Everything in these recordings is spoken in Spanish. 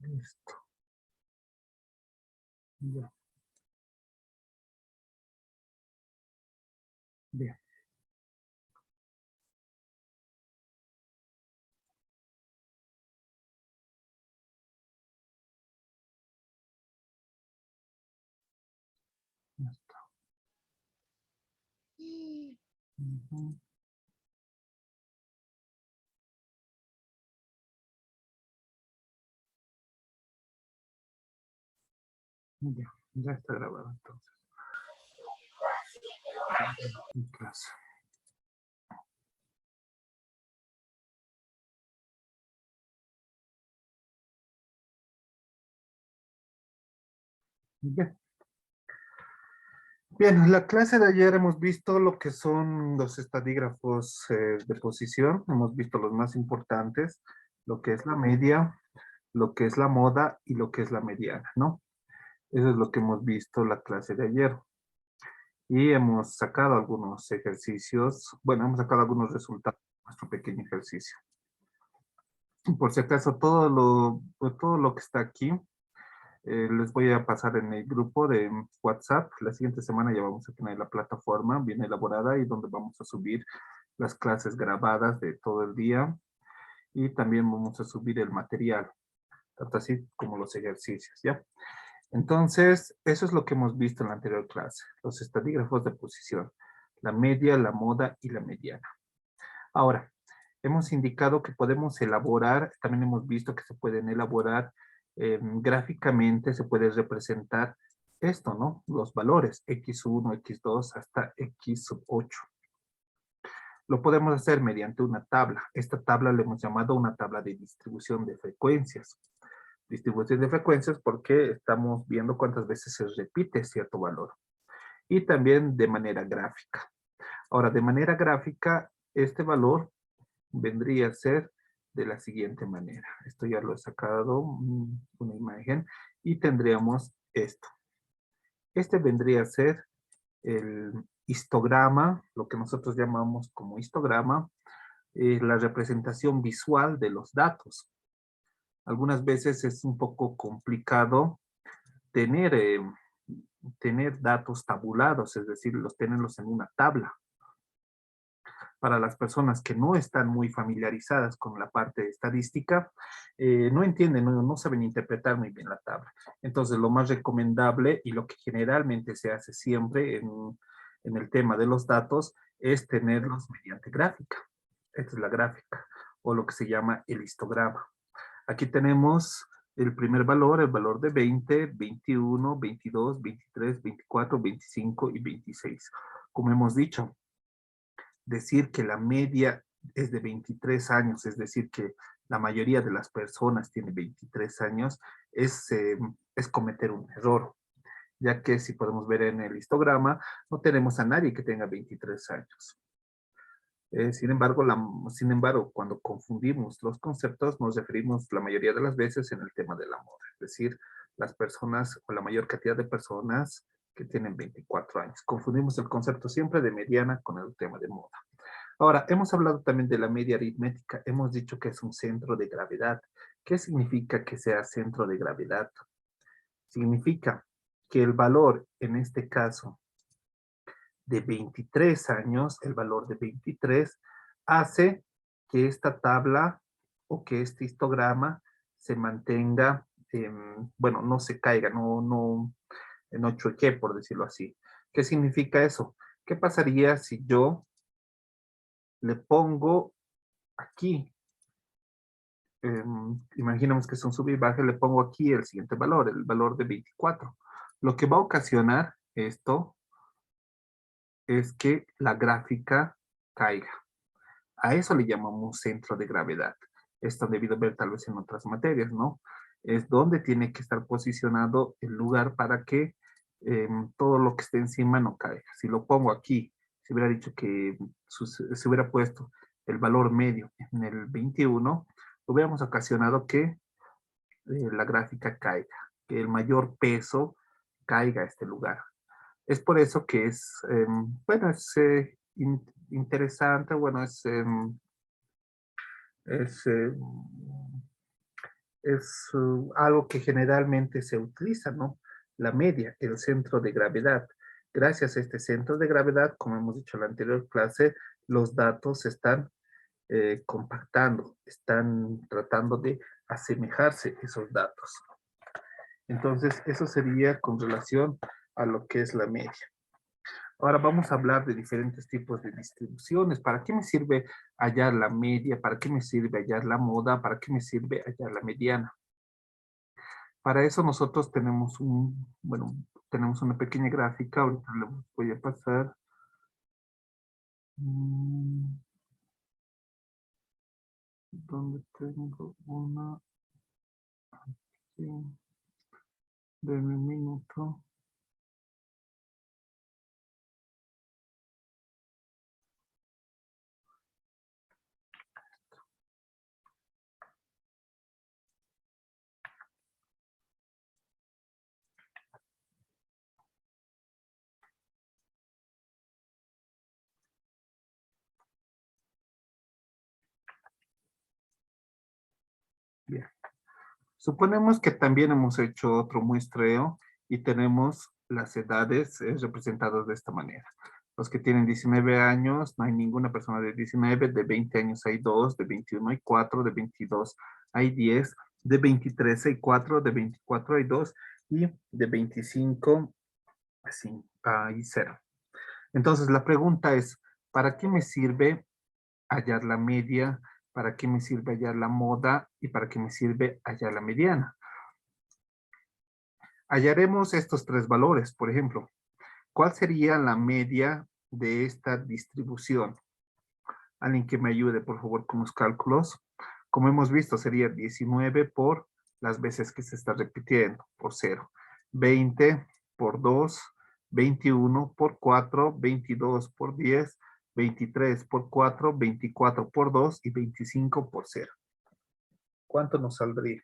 Listo. Ya, bien, ya está. Ujú. Ya, ya está grabado entonces. En clase. Bien. Bien, en la clase de ayer hemos visto lo que son los estadígrafos de posición. Hemos visto los más importantes, lo que es la media, lo que es la moda y lo que es la mediana, ¿no? Eso es lo que hemos visto en la clase de ayer. Y hemos sacado algunos ejercicios, bueno, hemos sacado algunos resultados de nuestro pequeño ejercicio. Por si acaso, todo lo que está aquí, les voy a pasar en el grupo de WhatsApp. La siguiente semana ya vamos a tener la plataforma bien elaborada y donde vamos a subir las clases grabadas de todo el día y también vamos a subir el material, tanto así como los ejercicios, ¿ya? Entonces, eso es lo que hemos visto en la anterior clase, los estadígrafos de posición, la media, la moda y la mediana. Ahora, hemos indicado que podemos elaborar, también hemos visto que se pueden elaborar gráficamente, se puede representar esto, ¿no? Los valores x1, x2 hasta x sub 8. Lo podemos hacer mediante una tabla. Esta tabla le hemos llamado una tabla de distribución de frecuencias. Distribución de frecuencias porque estamos viendo cuántas veces se repite cierto valor. Y también de manera gráfica. Ahora, de manera gráfica, este valor vendría a ser de la siguiente manera. Esto ya lo he sacado, una imagen, y tendríamos esto. Este vendría a ser el histograma, lo que nosotros llamamos como histograma, la representación visual de los datos. Algunas veces es un poco complicado tener, tener datos tabulados, es decir, tenerlos en una tabla. Para las personas que no están muy familiarizadas con la parte estadística, no entienden, no saben interpretar muy bien la tabla. Entonces, lo más recomendable y lo que generalmente se hace siempre en el tema de los datos es tenerlos mediante gráfica. Esta es la gráfica, o lo que se llama el histograma. Aquí tenemos el primer valor, el valor de 20, 21, 22, 23, 24, 25 y 26. Como hemos dicho, decir que la media es de 23 años, es decir, que la mayoría de las personas tiene 23 años, es cometer un error, ya que si podemos ver en el histograma, no tenemos a nadie que tenga 23 años. Sin embargo, cuando confundimos los conceptos, nos referimos la mayoría de las veces en el tema de la moda, es decir, las personas o la mayor cantidad de personas que tienen 24 años. Confundimos el concepto siempre de mediana con el tema de moda. Ahora, hemos hablado también de la media aritmética. Hemos dicho que es un centro de gravedad. ¿Qué significa que sea centro de gravedad? Significa que el valor, en este caso, de 23 años, el valor de 23, hace que esta tabla o que este histograma se mantenga, bueno, no se caiga, no choque, por decirlo así. ¿Qué significa eso? ¿Qué pasaría si yo le pongo aquí, imaginemos que es un sub y baja, le pongo aquí el siguiente valor, el valor de 24. Lo que va a ocasionar esto es que la gráfica caiga. A eso le llamamos centro de gravedad. Esto han debido ver tal vez en otras materias, ¿no? Es donde tiene que estar posicionado el lugar para que todo lo que esté encima no caiga. Si lo pongo aquí, si hubiera dicho que se hubiera puesto el valor medio en el 21, hubiéramos ocasionado que la gráfica caiga, que el mayor peso caiga a este lugar. Es por eso que bueno, es interesante, bueno, es es algo que generalmente se utiliza, ¿no? La media, el centro de gravedad. Gracias a este centro de gravedad, como hemos dicho en la anterior clase, los datos se están compactando, están tratando de asemejarse esos datos. Entonces, eso sería con relación a lo que es la media. Ahora vamos a hablar de diferentes tipos de distribuciones. ¿Para qué me sirve hallar la media? ¿Para qué me sirve hallar la moda? ¿Para qué me sirve hallar la mediana? Para eso nosotros tenemos bueno, tenemos una pequeña gráfica. Ahorita le voy a pasar. Mm, ¿Dónde tengo una? Sí, denme un minuto. Bien. Suponemos que también hemos hecho otro muestreo y tenemos las edades representadas de esta manera. Los que tienen 19 años, no hay ninguna persona de 19, de 20 años hay 2, de 21 hay 4, de 22 hay 10, de 23 hay 4, de 24 hay 2 y de 25 sí, hay 0. Entonces la pregunta es, ¿para qué me sirve hallar la media? ¿Para qué me sirve hallar la moda? ¿Y para qué me sirve hallar la mediana? Hallaremos estos tres valores, por ejemplo. ¿Cuál sería la media de esta distribución? Alguien que me ayude, por favor, con los cálculos. Como hemos visto, sería 19 por las veces que se está repitiendo, por 0. 20 por 2, 21 por 4, 22 por 10, 23 por 4, 24 por 2 y 25 por 0. ¿Cuánto nos saldría?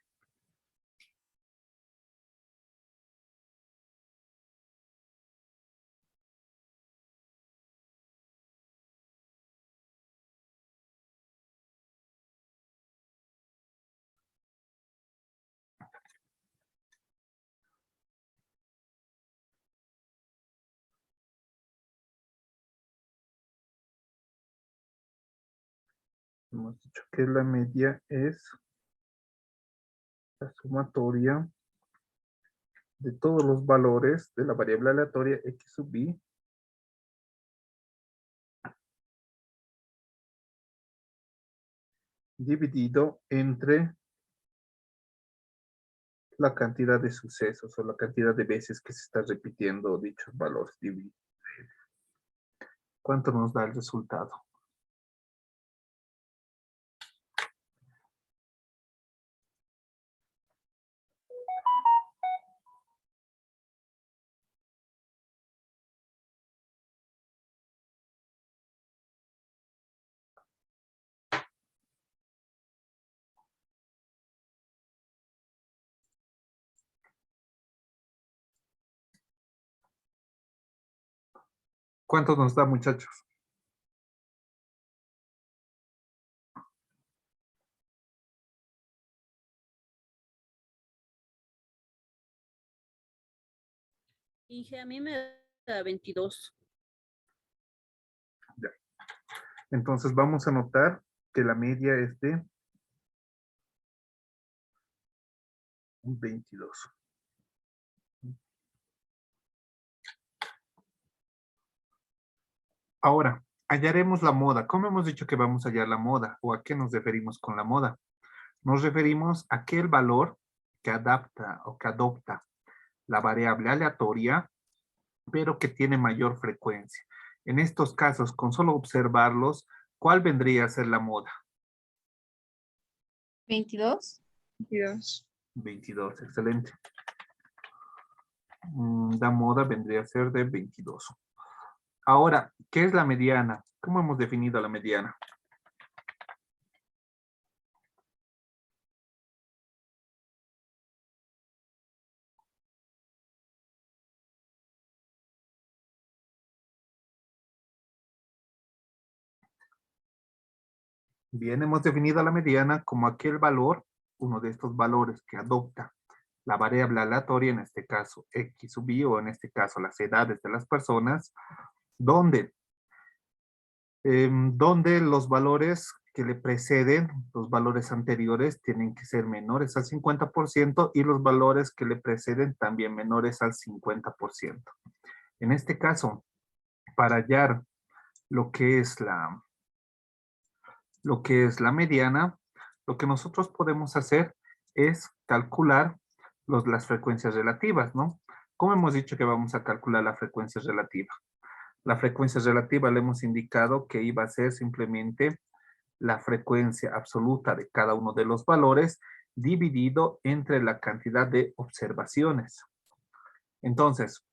Hemos dicho que la media es la sumatoria de todos los valores de la variable aleatoria x sub i dividido entre la cantidad de sucesos o la cantidad de veces que se está repitiendo dichos valores. ¿Cuánto nos da el resultado? ¿Cuánto nos da, muchachos? Dije, a mí me da 22. Ya. Entonces vamos a notar que la media es de 22. Ahora, hallaremos la moda. ¿Cómo hemos dicho que vamos a hallar la moda? ¿O a qué nos referimos con la moda? Nos referimos a aquel valor que adapta o que adopta la variable aleatoria, pero que tiene mayor frecuencia. En estos casos, con solo observarlos, ¿cuál vendría a ser la moda? 22. 22. 22, excelente. La moda vendría a ser de 22. Ahora, ¿qué es la mediana? ¿Cómo hemos definido la mediana? Bien, hemos definido la mediana como aquel valor uno de estos valores que adopta la variable aleatoria, en este caso X sub I, o en este caso las edades de las personas, donde los valores que le preceden, los valores anteriores, tienen que ser menores al 50% y los valores que le preceden también menores al 50%. En este caso, para hallar lo que es la mediana, lo que nosotros podemos hacer es calcular las frecuencias relativas, ¿no? ¿Cómo hemos dicho que vamos a calcular la frecuencia relativa? La frecuencia relativa le hemos indicado que iba a ser simplemente la frecuencia absoluta de cada uno de los valores dividido entre la cantidad de observaciones. Entonces,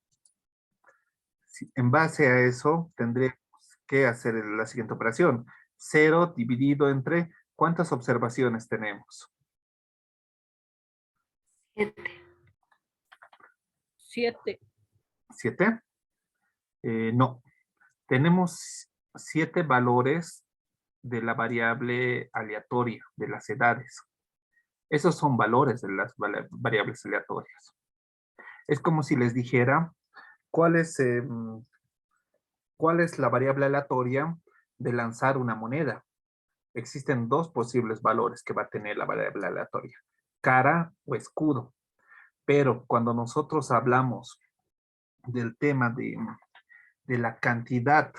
en base a eso, tendremos que hacer la siguiente operación. 0 dividido entre ¿cuántas observaciones tenemos? 7. ¿7? No. Tenemos 7 valores de la variable aleatoria, de las edades. Esos son valores de las variables aleatorias. Es como si les dijera cuál es la variable aleatoria de lanzar una moneda. Existen dos posibles valores que va a tener la variable aleatoria, cara o escudo. Pero cuando nosotros hablamos del tema de la cantidad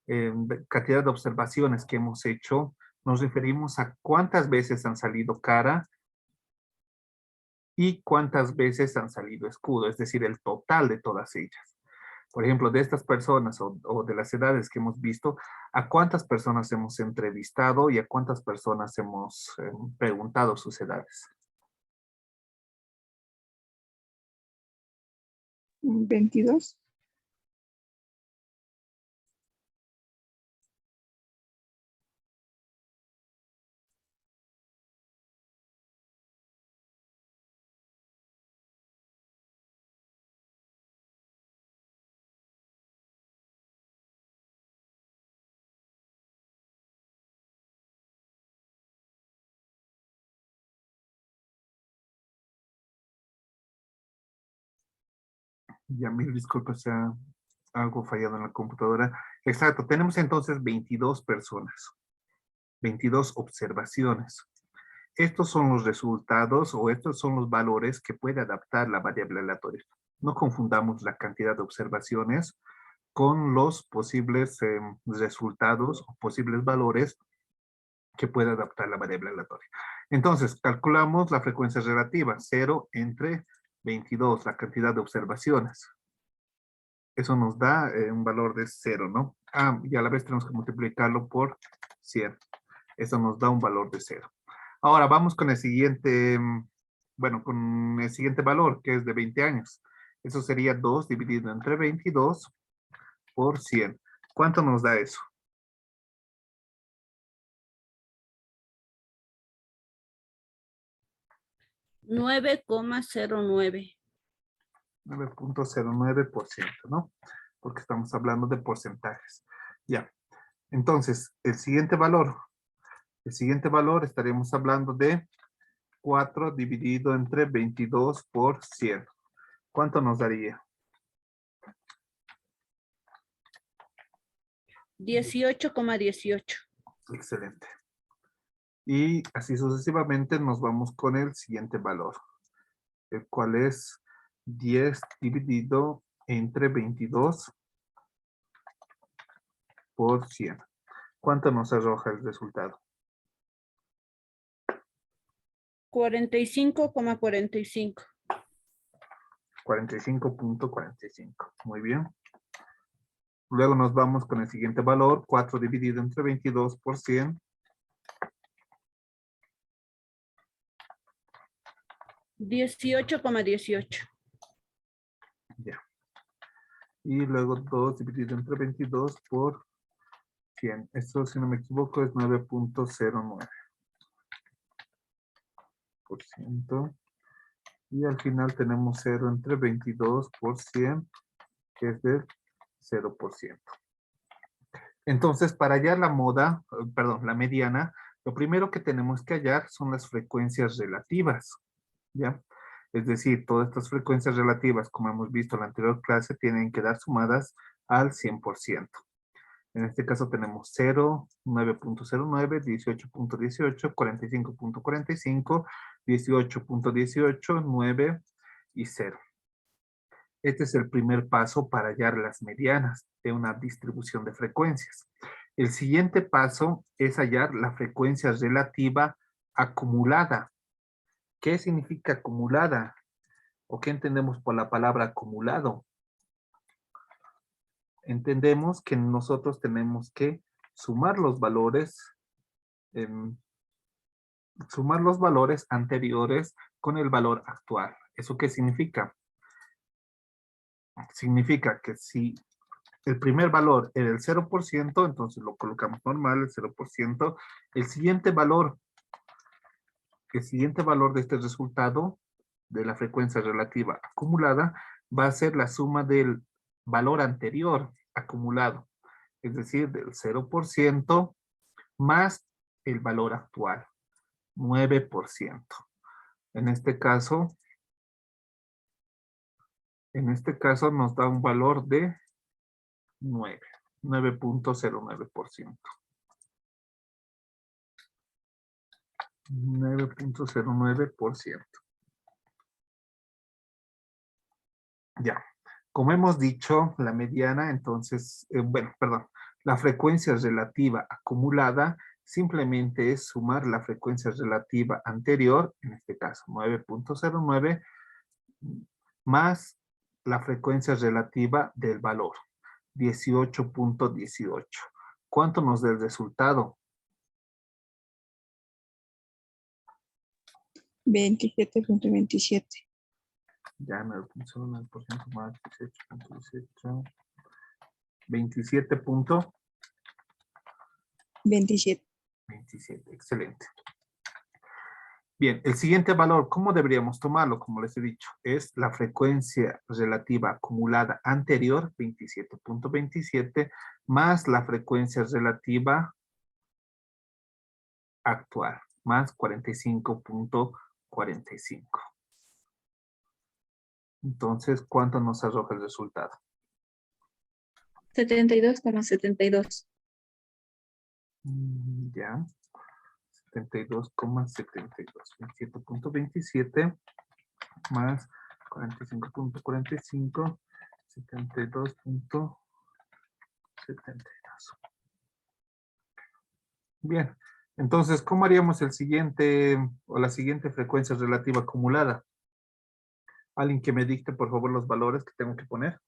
de observaciones que hemos hecho, nos referimos a cuántas veces han salido cara y cuántas veces han salido escudo, es decir, el total de todas ellas. Por ejemplo, de estas personas o de las edades que hemos visto, ¿a cuántas personas hemos entrevistado y a cuántas personas hemos preguntado sus edades? 22. Ya, mil disculpas, sea algo fallado en la computadora. Exacto, tenemos entonces 22 personas, 22 observaciones. Estos son los resultados o estos son los valores que puede adaptar la variable aleatoria. No confundamos la cantidad de observaciones con los posibles resultados o posibles valores que puede adaptar la variable aleatoria. Entonces, calculamos la frecuencia relativa, 0 entre 22, la cantidad de observaciones. Eso nos da un valor de 0, ¿no? Y a la vez tenemos que multiplicarlo por 100. Eso nos da un valor de 0. Ahora vamos con el siguiente, con el siguiente valor, que es de 20 años. Eso sería 2 dividido entre 22 por 100. ¿Cuánto nos da eso? 9,09. 9.09%, ¿no? Porque estamos hablando de porcentajes. Ya. Entonces, el siguiente valor estaremos hablando de 4 dividido entre 22 por 100. ¿Cuánto nos daría? 18,18. Excelente. Y así sucesivamente nos vamos con el siguiente valor, el cual es 10 dividido entre 22 por 100. ¿Cuánto nos arroja el resultado? 45,45. 45.45. Muy bien. Luego nos vamos con el siguiente valor, 4 dividido entre 22 por 100. 18,18. Ya. Y luego 2 dividido entre 22 por 100. Esto, si no me equivoco, es 9.09%. Y al final tenemos 0 entre 22 por 100, que es del 0%. Entonces, para hallar la mediana, Lo primero que tenemos que hallar son las frecuencias relativas, ¿ya? Es decir, todas estas frecuencias relativas, como hemos visto en la anterior clase, tienen que dar sumadas al 100%. En este caso tenemos 0, 9.09, 18.18, 45.45, 18.18, 9 y 0. Este es el primer paso para hallar las medianas de una distribución de frecuencias. El siguiente paso es hallar la frecuencia relativa acumulada. ¿Qué significa acumulada? ¿O qué entendemos por la palabra acumulado? Entendemos que nosotros tenemos que sumar los valores anteriores con el valor actual. ¿Eso qué significa? Significa que si el primer valor era el 0%, entonces lo colocamos normal, el 0%. El siguiente valor de este resultado de la frecuencia relativa acumulada va a ser la suma del valor anterior acumulado, es decir, del 0% más el valor actual, 9%. En este caso nos da un valor de 9.09%. 9.09%. Ya. Como hemos dicho, la mediana, entonces, la frecuencia relativa acumulada simplemente es sumar la frecuencia relativa anterior, en este caso 9.09, más la frecuencia relativa del valor, 18.18. ¿Cuánto nos da el resultado? 27.27. Ya 9.09% más 18.18. 27.27. 27. Excelente. Bien, el siguiente valor, ¿cómo deberíamos tomarlo? Como les he dicho, es la frecuencia relativa acumulada anterior, 27.27, más la frecuencia relativa actual, más 45.45. Entonces, ¿cuánto nos arroja el resultado? 72,72. Ya. 72,72. 27.27 más 45.45, 72.72. Bien, entonces, ¿cómo haríamos el siguiente o la siguiente frecuencia relativa acumulada? Alguien que me dicte, por favor, los valores que tengo que poner.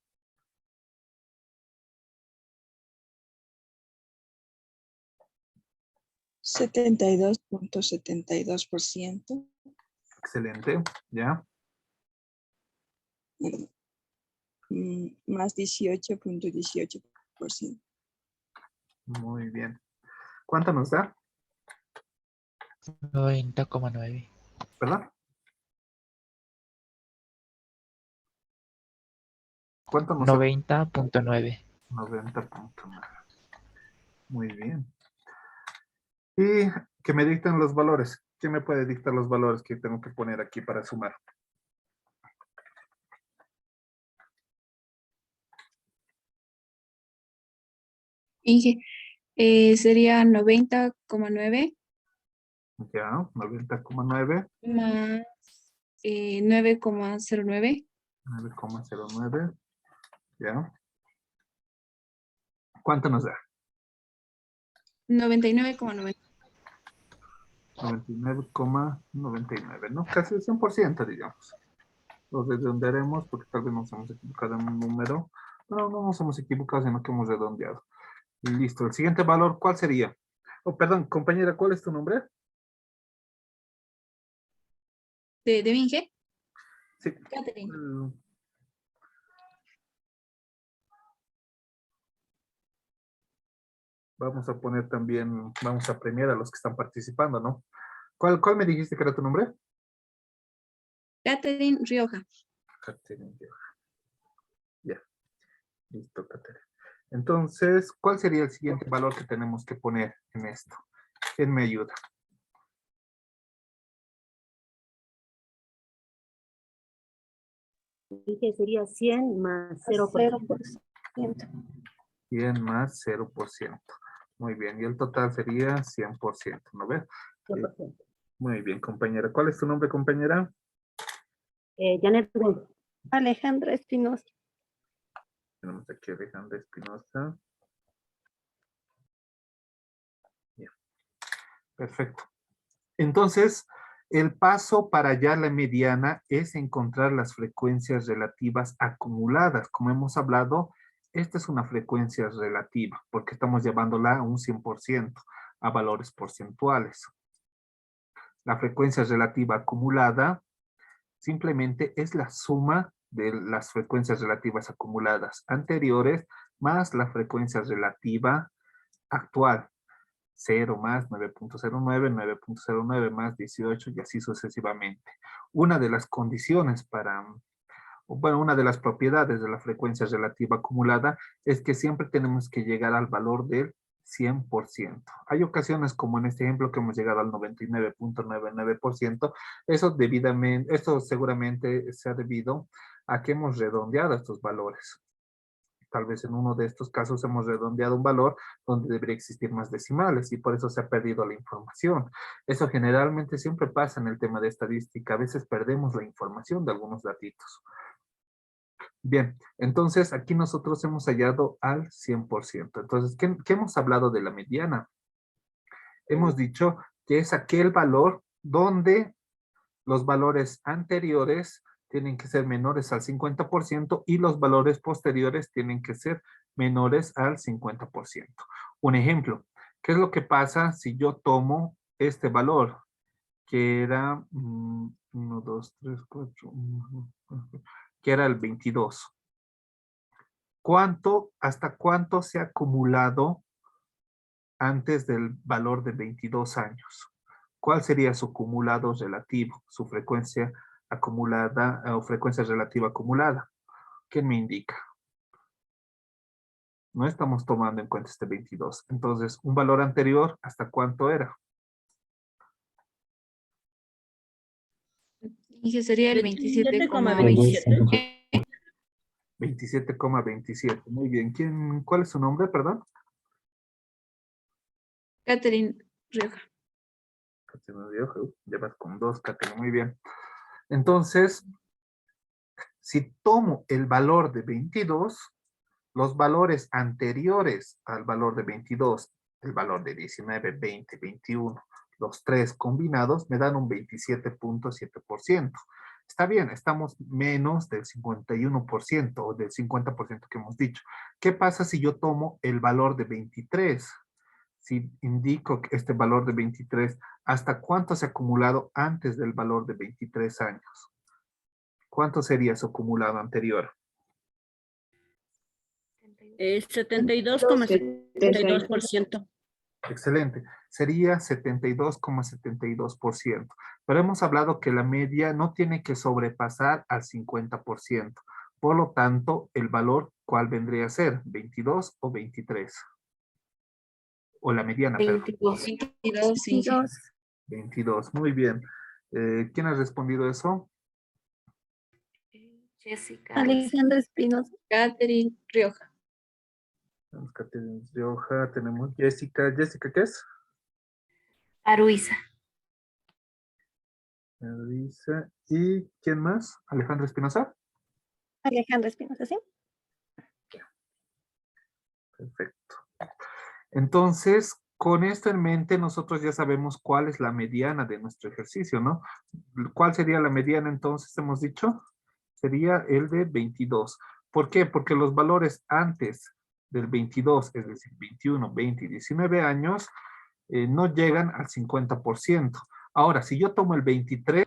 $72.72%. Excelente, ¿ya? Más 18.18%. Muy bien. ¿Cuánto nos da? 90,9. ¿Verdad? ¿Cuánto nos da? 90,9. 90.9. Muy bien. Y que me dicten los valores. ¿Quién me puede dictar los valores que tengo que poner aquí para sumar? Inge, sería 90,9 Ya, 90,9, más 9,09 9,09. Ya. ¿Cuánto nos da? 99,9. 99,99, ¿no? Casi el 100%, digamos. Lo redondearemos porque tal vez nos hemos equivocado en un número. No, no nos hemos equivocado, sino que hemos redondeado. Listo. El siguiente valor, ¿cuál sería? Oh, perdón, compañera, ¿cuál es tu nombre? ¿De Inge? Sí. Catherine. Vamos a poner también, vamos a premiar a los que están participando, ¿no? ¿Cuál me dijiste que era tu nombre? Catherine Rioja. Catherine. Ya. Listo, Catherine. Entonces, ¿cuál sería el siguiente valor que tenemos que poner en esto? ¿Quién me ayuda? Dije sería 100 más 0%. 100 más 0%. Muy bien, y el total sería 100%, ¿no ves? 100%. Muy bien, compañera. ¿Cuál es tu nombre, compañera? Janet Gómez. Alejandra Espinosa. Tenemos aquí a Alejandra Espinosa. Bien. Perfecto. Entonces, el paso para hallar la mediana es encontrar las frecuencias relativas acumuladas. Como hemos hablado, esta es una frecuencia relativa porque estamos llevándola a un 100%, a valores porcentuales. La frecuencia relativa acumulada simplemente es la suma de las frecuencias relativas acumuladas anteriores más la frecuencia relativa actual. 0 más 9.09, 9.09 más 18 y así sucesivamente. Una de las condiciones para, bueno, una de las propiedades de la frecuencia relativa acumulada es que siempre tenemos que llegar al valor del 100%. Hay ocasiones como en este ejemplo que hemos llegado al 99.99%. Eso seguramente se ha debido a que hemos redondeado estos valores. Tal vez en uno de estos casos hemos redondeado un valor donde debería existir más decimales y por eso se ha perdido la información. Eso generalmente siempre pasa en el tema de estadística. A veces perdemos la información de algunos datitos. Bien, entonces aquí nosotros hemos hallado al 100%. Entonces, ¿qué hemos hablado de la mediana? Hemos dicho que es aquel valor donde los valores anteriores tienen que ser menores al 50% y los valores posteriores tienen que ser menores al 50%. Un ejemplo, ¿qué es lo que pasa si yo tomo este valor? Que era 1, 2, 3, 4, que era el 22. ¿Hasta cuánto se ha acumulado antes del valor de 22 años? ¿Cuál sería su acumulado relativo, su frecuencia acumulada o frecuencia relativa acumulada? ¿Quién me indica? No estamos tomando en cuenta este 22. Entonces, un valor anterior, ¿hasta cuánto era? Dije sería el 27,27. 27,27. Muy bien. ¿Cuál es su nombre, perdón? Catherine Rioja. Catherine Rioja. Llevas con 2, Catherine. Muy bien. Entonces, si tomo el valor de 22, los valores anteriores al valor de 22, el valor de 19, 20, 21, los tres combinados me dan un 27.7%. Está bien, estamos menos del 51% o del 50% que hemos dicho. ¿Qué pasa si yo tomo el valor de 23? Si indico que este valor de 23, ¿hasta cuánto se ha acumulado antes del valor de 23 años? ¿Cuánto sería su acumulado anterior? 72,72%. Excelente. Sería 72,72%. Pero hemos hablado que la media no tiene que sobrepasar al 50%. Por lo tanto, el valor, ¿cuál vendría a ser? ¿22 o 23? O la mediana, perdón. 22, sí. 22. Muy bien. ¿Quién ha respondido eso? Jessica. Alejandra Espinosa. Catherine Rioja. Tenemos Catherine Rioja, tenemos Jessica. ¿Jessica qué es? Aruiza. Dice. ¿Y quién más? ¿Alejandra Espinosa? Alejandra Espinosa, ¿sí? Perfecto. Entonces, con esto en mente, nosotros ya sabemos cuál es la mediana de nuestro ejercicio, ¿no? ¿Cuál sería la mediana entonces, hemos dicho? Sería el de 22. ¿Por qué? Porque los valores antes del 22, es decir, 21, 20 y 19 años, no llegan al 50%. Ahora, si yo tomo el 23,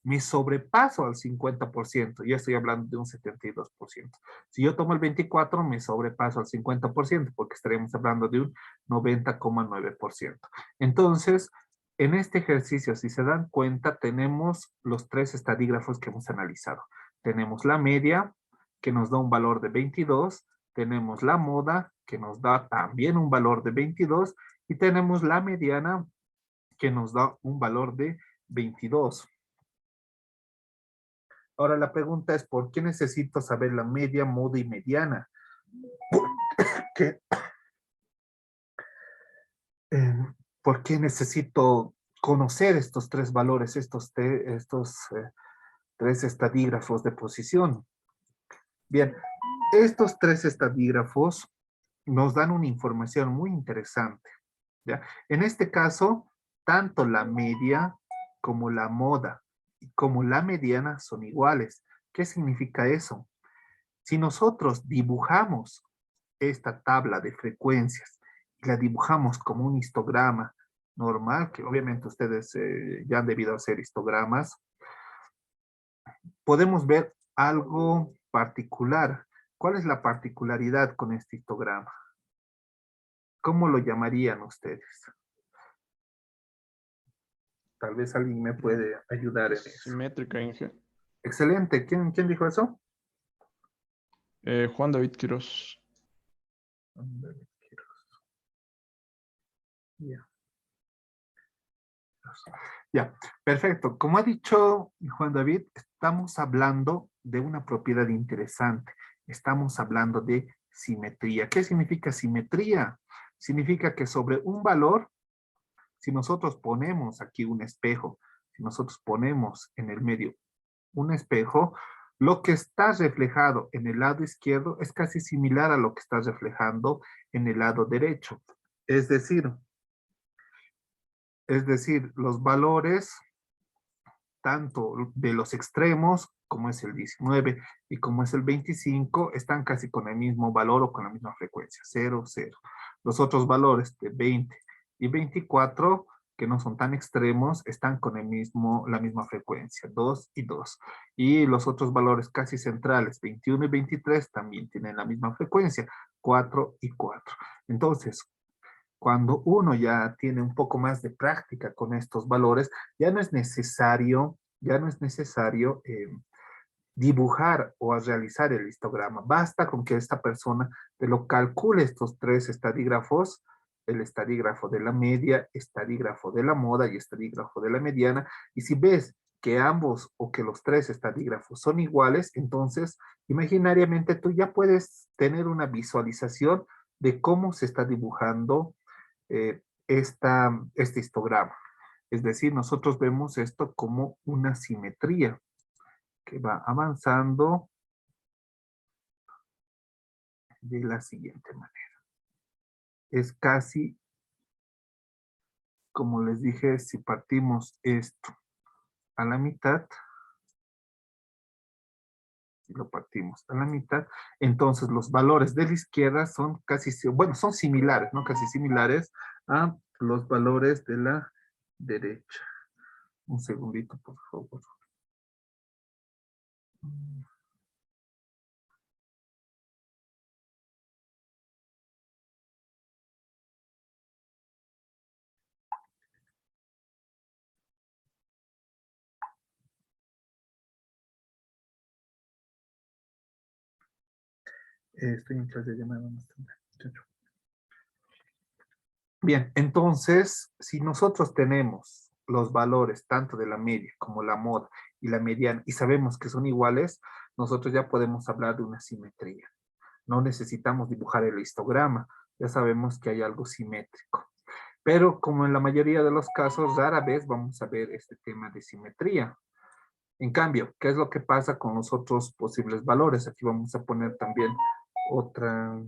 me sobrepaso al 50%. Ya estoy hablando de un 72%. Si yo tomo el 24, me sobrepaso al 50%, porque estaríamos hablando de un 90,9%. Entonces, en este ejercicio, si se dan cuenta, tenemos los tres estadígrafos que hemos analizado. Tenemos la media, que nos da un valor de 22. Tenemos la moda, que nos da también un valor de 22. Y tenemos la mediana, que nos da un valor de 22. Ahora la pregunta es, ¿por qué necesito saber la media, moda y mediana? ¿Qué? ¿Por qué necesito conocer estos tres valores, estos tres estadígrafos de posición? Bien, estos tres estadígrafos nos dan una información muy interesante, ¿ya? En este caso, tanto la media como la moda y como la mediana son iguales. ¿Qué significa eso? Si nosotros dibujamos esta tabla de frecuencias y la dibujamos como un histograma normal, que obviamente ustedes ya han debido hacer histogramas, podemos ver algo particular. ¿Cuál es la particularidad con este histograma? ¿Cómo lo llamarían ustedes? Tal vez alguien me puede ayudar en eso. Simétrica, Inge. Excelente. ¿Quién dijo eso? Juan David Quiroz. Ya. Ya, perfecto. Como ha dicho Juan David, estamos hablando de una propiedad interesante. Estamos hablando de simetría. ¿Qué significa simetría? Significa que sobre un valor, si nosotros ponemos aquí un espejo, si nosotros ponemos en el medio un espejo, lo que está reflejado en el lado izquierdo es casi similar a lo que está reflejando en el lado derecho. Es decir, los valores tanto de los extremos, como es el 19 y como es el 25, están casi con el mismo valor o con la misma frecuencia, 0, 0. Los otros valores de 20 y 24, que no son tan extremos, están con la misma frecuencia, 2 y 2. Y los otros valores casi centrales, 21 y 23, también tienen la misma frecuencia, 4 y 4. Entonces, cuando uno ya tiene un poco más de práctica con estos valores, ya no es necesario dibujar o realizar el histograma. Basta con que esta persona te lo calcule estos tres estadígrafos, el estadígrafo de la media, estadígrafo de la moda y estadígrafo de la mediana, y si ves que ambos o que los tres estadígrafos son iguales, entonces imaginariamente tú ya puedes tener una visualización de cómo se está dibujando este histograma. Es decir, nosotros vemos esto como una simetría que va avanzando de la siguiente manera. Es casi, como les dije, si partimos esto a la mitad, si lo partimos a la mitad, entonces los valores de la izquierda son casi, bueno, son similares, ¿no? Casi similares a los valores de la derecha. Un segundito, por favor. Estoy en clase de llamada más tarde. Bien, entonces, si nosotros tenemos los valores tanto de la media como la moda y la mediana y sabemos que son iguales, nosotros ya podemos hablar de una simetría. No necesitamos dibujar el histograma, ya sabemos que hay algo simétrico. Pero como en la mayoría de los casos, rara vez vamos a ver este tema de simetría. En cambio, ¿qué es lo que pasa con los otros posibles valores? Aquí vamos a poner también otra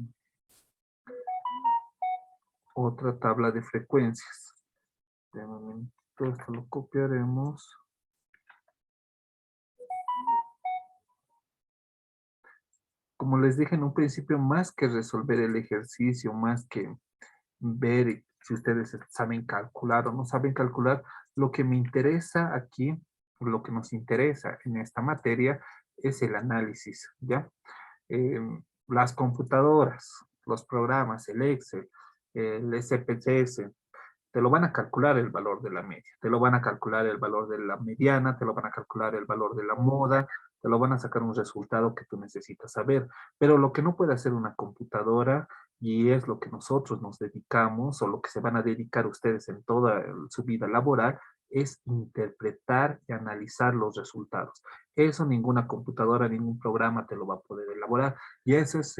tabla de frecuencias. De momento, esto lo copiaremos. Como les dije en un principio, más que resolver el ejercicio, más que ver si ustedes saben calcular o no saben calcular, lo que me interesa aquí, lo que nos interesa en esta materia es el análisis, ¿ya? Las computadoras, los programas, el Excel, el SPSS, te lo van a calcular el valor de la media, te lo van a calcular el valor de la mediana, te lo van a calcular el valor de la moda, te lo van a sacar un resultado que tú necesitas saber. Pero lo que no puede hacer una computadora Y es lo que nosotros nos dedicamos, o lo que se van a dedicar ustedes en toda su vida laboral, es interpretar y analizar los resultados. Eso ninguna computadora, ningún programa te lo va a poder elaborar. Y esa es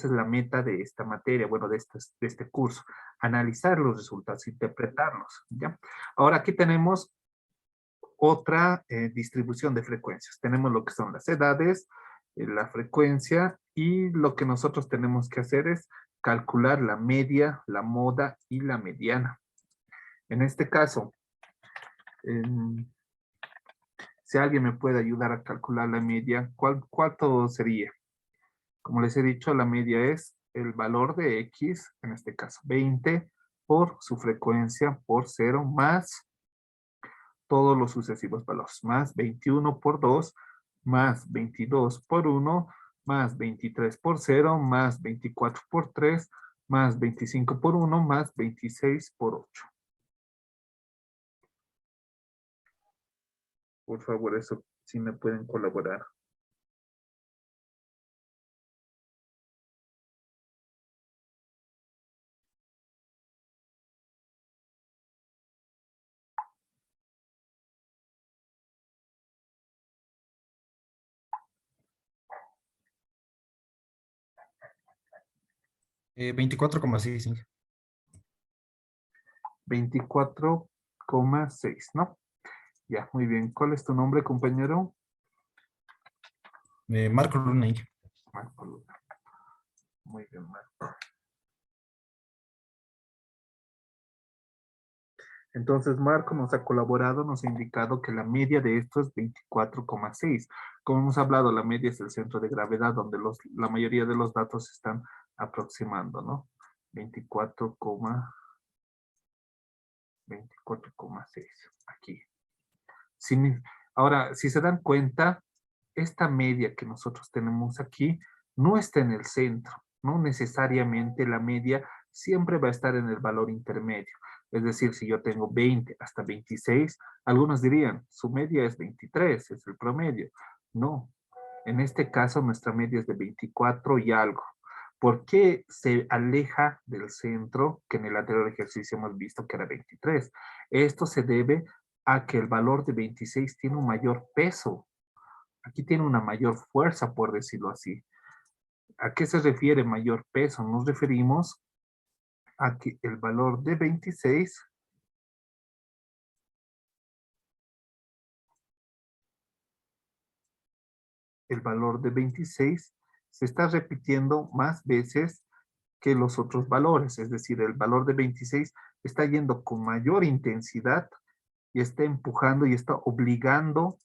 la meta de esta materia, bueno, de este curso. Analizar los resultados, interpretarlos, ¿ya? Ahora aquí tenemos otra distribución de frecuencias. Tenemos lo que son las edades, la frecuencia, y lo que nosotros tenemos que hacer es calcular la media, la moda y la mediana. En este caso, si alguien me puede ayudar a calcular la media, ¿cuánto sería? Como les he dicho, la media es el valor de X, en este caso 20, por su frecuencia por 0, más todos los sucesivos valores, más 21 por 2, más 22 por 1, más 23 por 0, más 24 por 3, más 25 por 1, más 26 por 8. Por favor, eso sí me pueden colaborar. Eh, 24,6. 24,6, ¿no? Ya, muy bien. ¿Cuál es tu nombre, compañero? Marco Luna Inge. Marco Luna. Muy bien, Marco. Entonces, Marco nos ha colaborado, nos ha indicado que la media de esto es 24,6. Como hemos hablado, la media es el centro de gravedad donde la mayoría de los datos se están aproximando, ¿no? 24,6. Aquí. Ahora, si se dan cuenta, esta media que nosotros tenemos aquí no está en el centro. No necesariamente la media siempre va a estar en el valor intermedio. Es decir, si yo tengo 20 hasta 26, algunos dirían, su media es 23, es el promedio. No, en este caso nuestra media es de 24 y algo. ¿Por qué se aleja del centro, que en el anterior ejercicio hemos visto que era 23? Esto se debe a que el valor de 26 tiene un mayor peso. Aquí tiene una mayor fuerza, por decirlo así. ¿A qué se refiere mayor peso? Nos referimos a que el valor de 26 se está repitiendo más veces que los otros valores. Es decir, el valor de 26 está yendo con mayor intensidad y está empujando y está obligando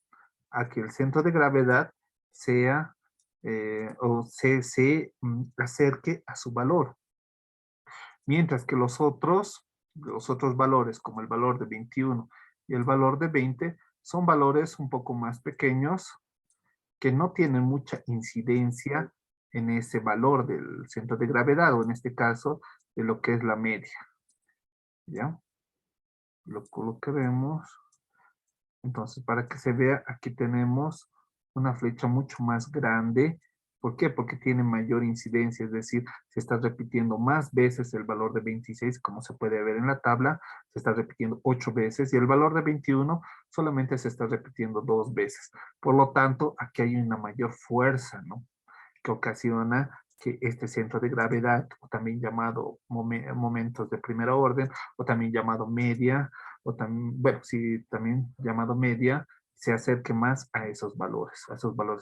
a que el centro de gravedad sea se acerque a su valor. Mientras que los otros valores, como el valor de 21 y el valor de 20, son valores un poco más pequeños que no tienen mucha incidencia en ese valor del centro de gravedad, o en este caso, de lo que es la media. ¿Ya? Lo colocaremos. Entonces, para que se vea, aquí tenemos una flecha mucho más grande. ¿Por qué? Porque tiene mayor incidencia, es decir, se está repitiendo más veces el valor de 26, como se puede ver en la tabla, se está repitiendo 8 veces, y el valor de 21 solamente se está repitiendo 2 veces. Por lo tanto, aquí hay una mayor fuerza, ¿no? Que ocasiona que este centro de gravedad, o también llamado momentos de primera orden, o también llamado media, o también, bueno, sí, también llamado media, se acerque más a esos valores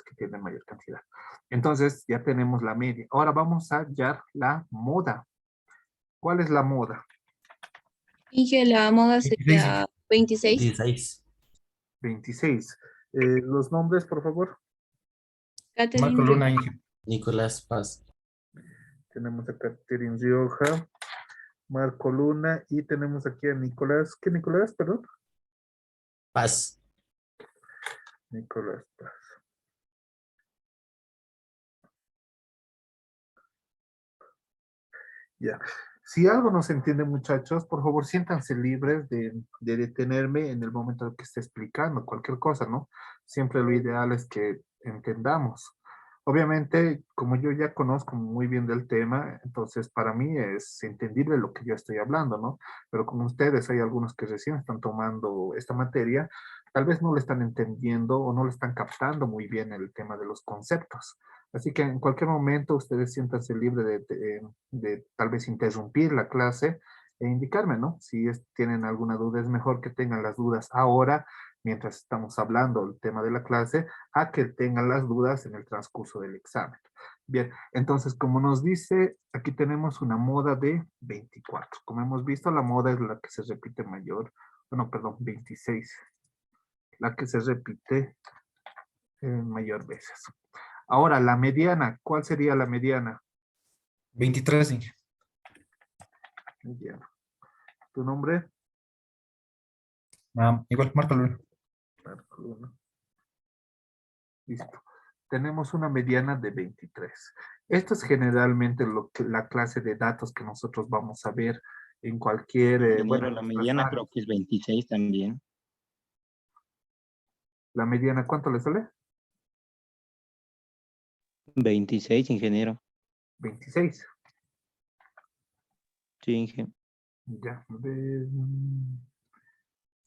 que tienen mayor cantidad. Entonces, ya tenemos la media. Ahora vamos a hallar la moda. ¿Cuál es la moda? Inge, la moda 26. sería 26. 16. 26. Los nombres, por favor. Catherine Marco Luna Rioja. Inge. Nicolás Paz. Tenemos a Catherine Rioja, Marco Luna, y tenemos aquí a Nicolás. ¿Qué Nicolás, perdón? Paz. Nicolás Paz. Ya. Si algo no se entiende, muchachos, por favor, siéntanse libres de detenerme en el momento que esté explicando cualquier cosa, ¿no? Siempre lo ideal es que entendamos. Obviamente, como yo ya conozco muy bien del tema, entonces para mí es entendible lo que yo estoy hablando, ¿no? Pero como ustedes, hay algunos que recién están tomando esta materia, tal vez no le están entendiendo o no le están captando muy bien el tema de los conceptos. Así que en cualquier momento ustedes siéntanse libres de tal vez interrumpir la clase e indicarme, ¿no? Si tienen alguna duda, es mejor que tengan las dudas ahora, mientras estamos hablando el tema de la clase, a que tengan las dudas en el transcurso del examen. Bien, entonces, como nos dice, aquí tenemos una moda de 24. Como hemos visto, la moda es la que se repite mayor, bueno, perdón, 26. La que se repite mayor veces. Ahora, la mediana, ¿cuál sería la mediana? 23, Inge. Mediana. ¿Tu nombre? Igual, márcalo. Marco Luna. Listo. Tenemos una mediana de 23. Esto es generalmente la clase de datos que nosotros vamos a ver en cualquier, Ingeniero, la nuestras mediana áreas. creo que es 26 también. La mediana, ¿cuánto le sale? 26, ingeniero. 26. Sí, Inge. Ya, a ver,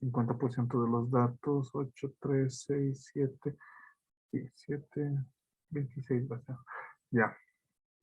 50% de los datos, 8, 3, 6, 7, 17, 26 va a ser. Ya,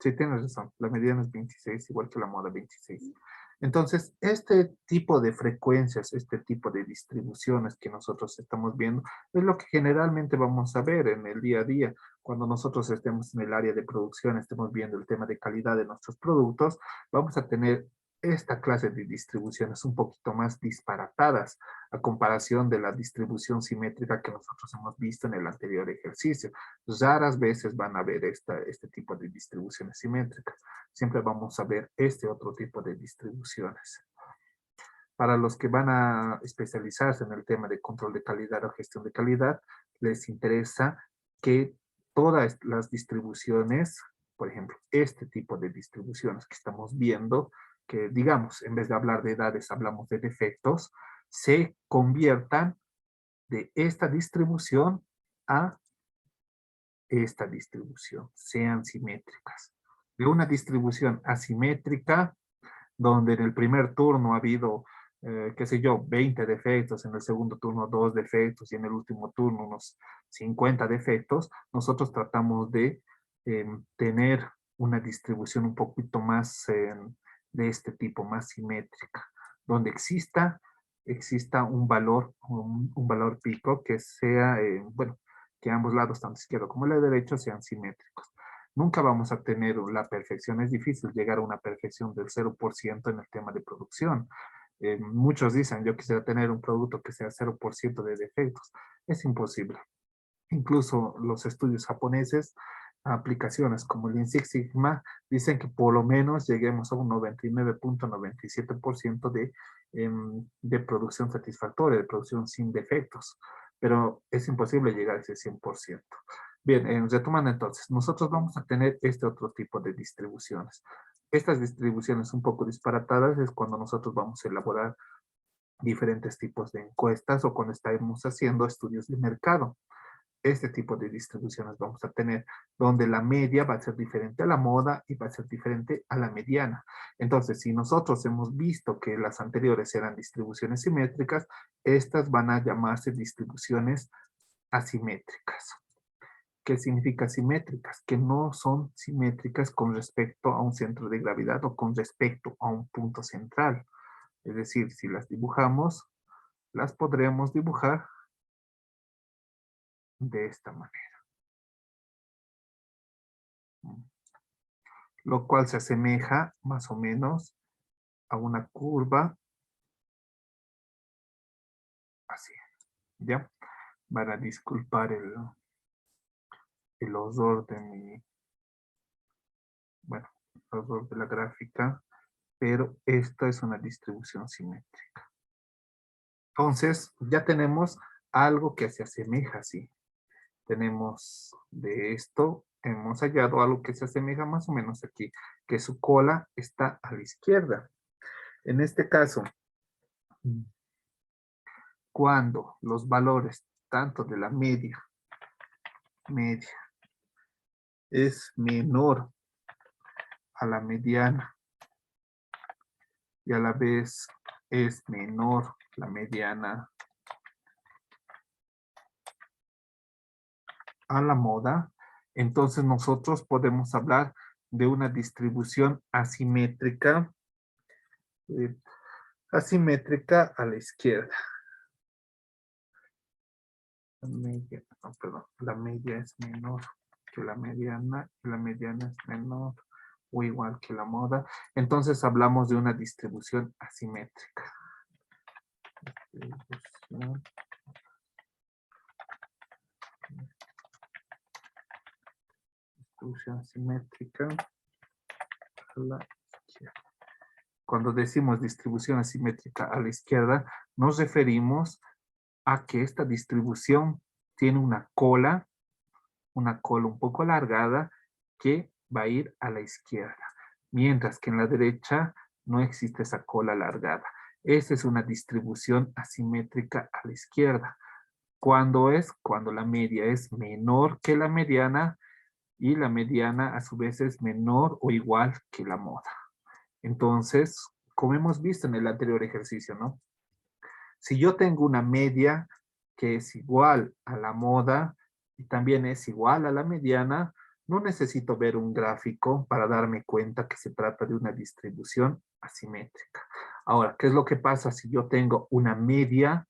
sí, tienes razón. La mediana es 26, igual que la moda 26. Entonces, este tipo de frecuencias, este tipo de distribuciones que nosotros estamos viendo, es lo que generalmente vamos a ver en el día a día. Cuando nosotros estemos en el área de producción, estemos viendo el tema de calidad de nuestros productos, vamos a tener esta clase de distribuciones un poquito más disparatadas a comparación de la distribución simétrica que nosotros hemos visto en el anterior ejercicio. Raras veces van a ver este tipo de distribuciones simétricas. Siempre vamos a ver este otro tipo de distribuciones. Para los que van a especializarse en el tema de control de calidad o gestión de calidad, les interesa que todas las distribuciones, por ejemplo, este tipo de distribuciones que estamos viendo, que digamos, en vez de hablar de edades, hablamos de defectos, se conviertan de esta distribución a esta distribución, sean simétricas. De una distribución asimétrica, donde en el primer turno ha habido, qué sé yo, 20 defectos, en el segundo turno 2 defectos y en el último turno unos 50 defectos, nosotros tratamos de tener una distribución un poquito más de este tipo, más simétrica, donde exista un valor, un valor pico que sea, bueno, que ambos lados, tanto izquierdo como el derecho, sean simétricos. Nunca vamos a tener la perfección, es difícil llegar a una perfección del 0% en el tema de producción. Muchos dicen, yo quisiera tener un producto que sea 0% de defectos. Es imposible. Incluso los estudios japoneses, aplicaciones como el Lean Six Sigma, dicen que por lo menos lleguemos a un 99.97% de producción satisfactoria, de producción sin defectos. Pero es imposible llegar a ese 100%. Bien, retomando entonces, nosotros vamos a tener este otro tipo de distribuciones. Estas distribuciones un poco disparatadas es cuando nosotros vamos a elaborar diferentes tipos de encuestas o cuando estamos haciendo estudios de mercado. Este tipo de distribuciones vamos a tener, donde la media va a ser diferente a la moda y va a ser diferente a la mediana. Entonces, si nosotros hemos visto que las anteriores eran distribuciones simétricas, estas van a llamarse distribuciones asimétricas. ¿Qué significa simétricas? Que no son simétricas con respecto a un centro de gravedad o con respecto a un punto central. Es decir, si las dibujamos, las podremos dibujar de esta manera. Lo cual se asemeja más o menos a una curva así. ¿Ya? Van a disculpar el horror de mi, bueno, el horror de la gráfica, pero esta es una distribución simétrica. Entonces, ya tenemos algo que se asemeja así. Tenemos de esto, hemos hallado algo que se asemeja más o menos aquí, que su cola está a la izquierda. En este caso, cuando los valores tanto de la media es menor a la mediana y a la vez es menor la mediana a la moda, entonces nosotros podemos hablar de una distribución asimétrica, asimétrica a la izquierda. La media, no, perdón, la media es menor que la mediana es menor o igual que la moda. Entonces hablamos de una distribución asimétrica. Distribución asimétrica a la izquierda. Cuando decimos distribución asimétrica a la izquierda, nos referimos a que esta distribución tiene una cola un poco alargada que va a ir a la izquierda, mientras que en la derecha no existe esa cola alargada. Esta es una distribución asimétrica a la izquierda. ¿Cuándo es? Cuando la media es menor que la mediana y la mediana a su vez es menor o igual que la moda. Entonces, como hemos visto en el anterior ejercicio, ¿no? Si yo tengo una media que es igual a la moda y también es igual a la mediana, no necesito ver un gráfico para darme cuenta que se trata de una distribución asimétrica. Ahora, ¿qué es lo que pasa si yo tengo una media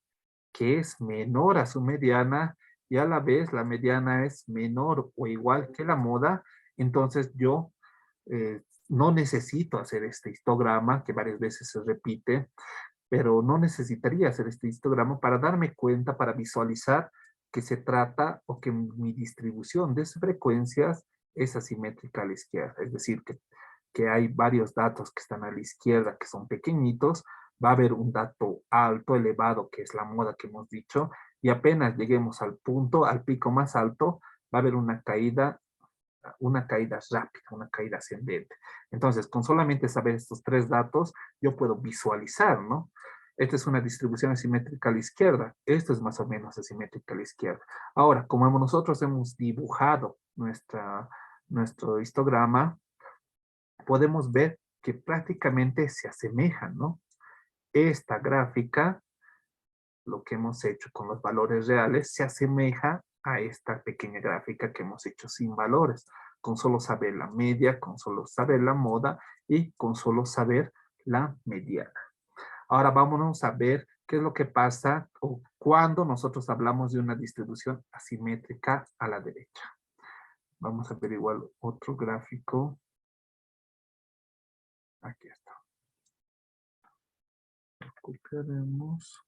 que es menor a su mediana y a la vez la mediana es menor o igual que la moda? Entonces yo no necesito hacer este histograma que varias veces se repite, pero no necesitaría hacer este histograma para darme cuenta, para visualizar que se trata o que mi distribución de frecuencias es asimétrica a la izquierda. Es decir, que hay varios datos que están a la izquierda que son pequeñitos, va a haber un dato alto, elevado, que es la moda que hemos dicho, y apenas lleguemos al punto, al pico más alto, va a haber una caída rápida, una caída ascendente. Entonces, con solamente saber estos tres datos, yo puedo visualizar, ¿no? Esta es una distribución asimétrica a la izquierda. Esto es más o menos asimétrica a la izquierda. Ahora, como nosotros hemos dibujado nuestro histograma, podemos ver que prácticamente se asemejan, ¿no? Esta gráfica, lo que hemos hecho con los valores reales, se asemeja a esta pequeña gráfica que hemos hecho sin valores, con solo saber la media, con solo saber la moda y con solo saber la mediana. Ahora vámonos a ver qué es lo que pasa o cuando nosotros hablamos de una distribución asimétrica a la derecha. Vamos a ver igual otro gráfico. Aquí está. Lo copiaremos.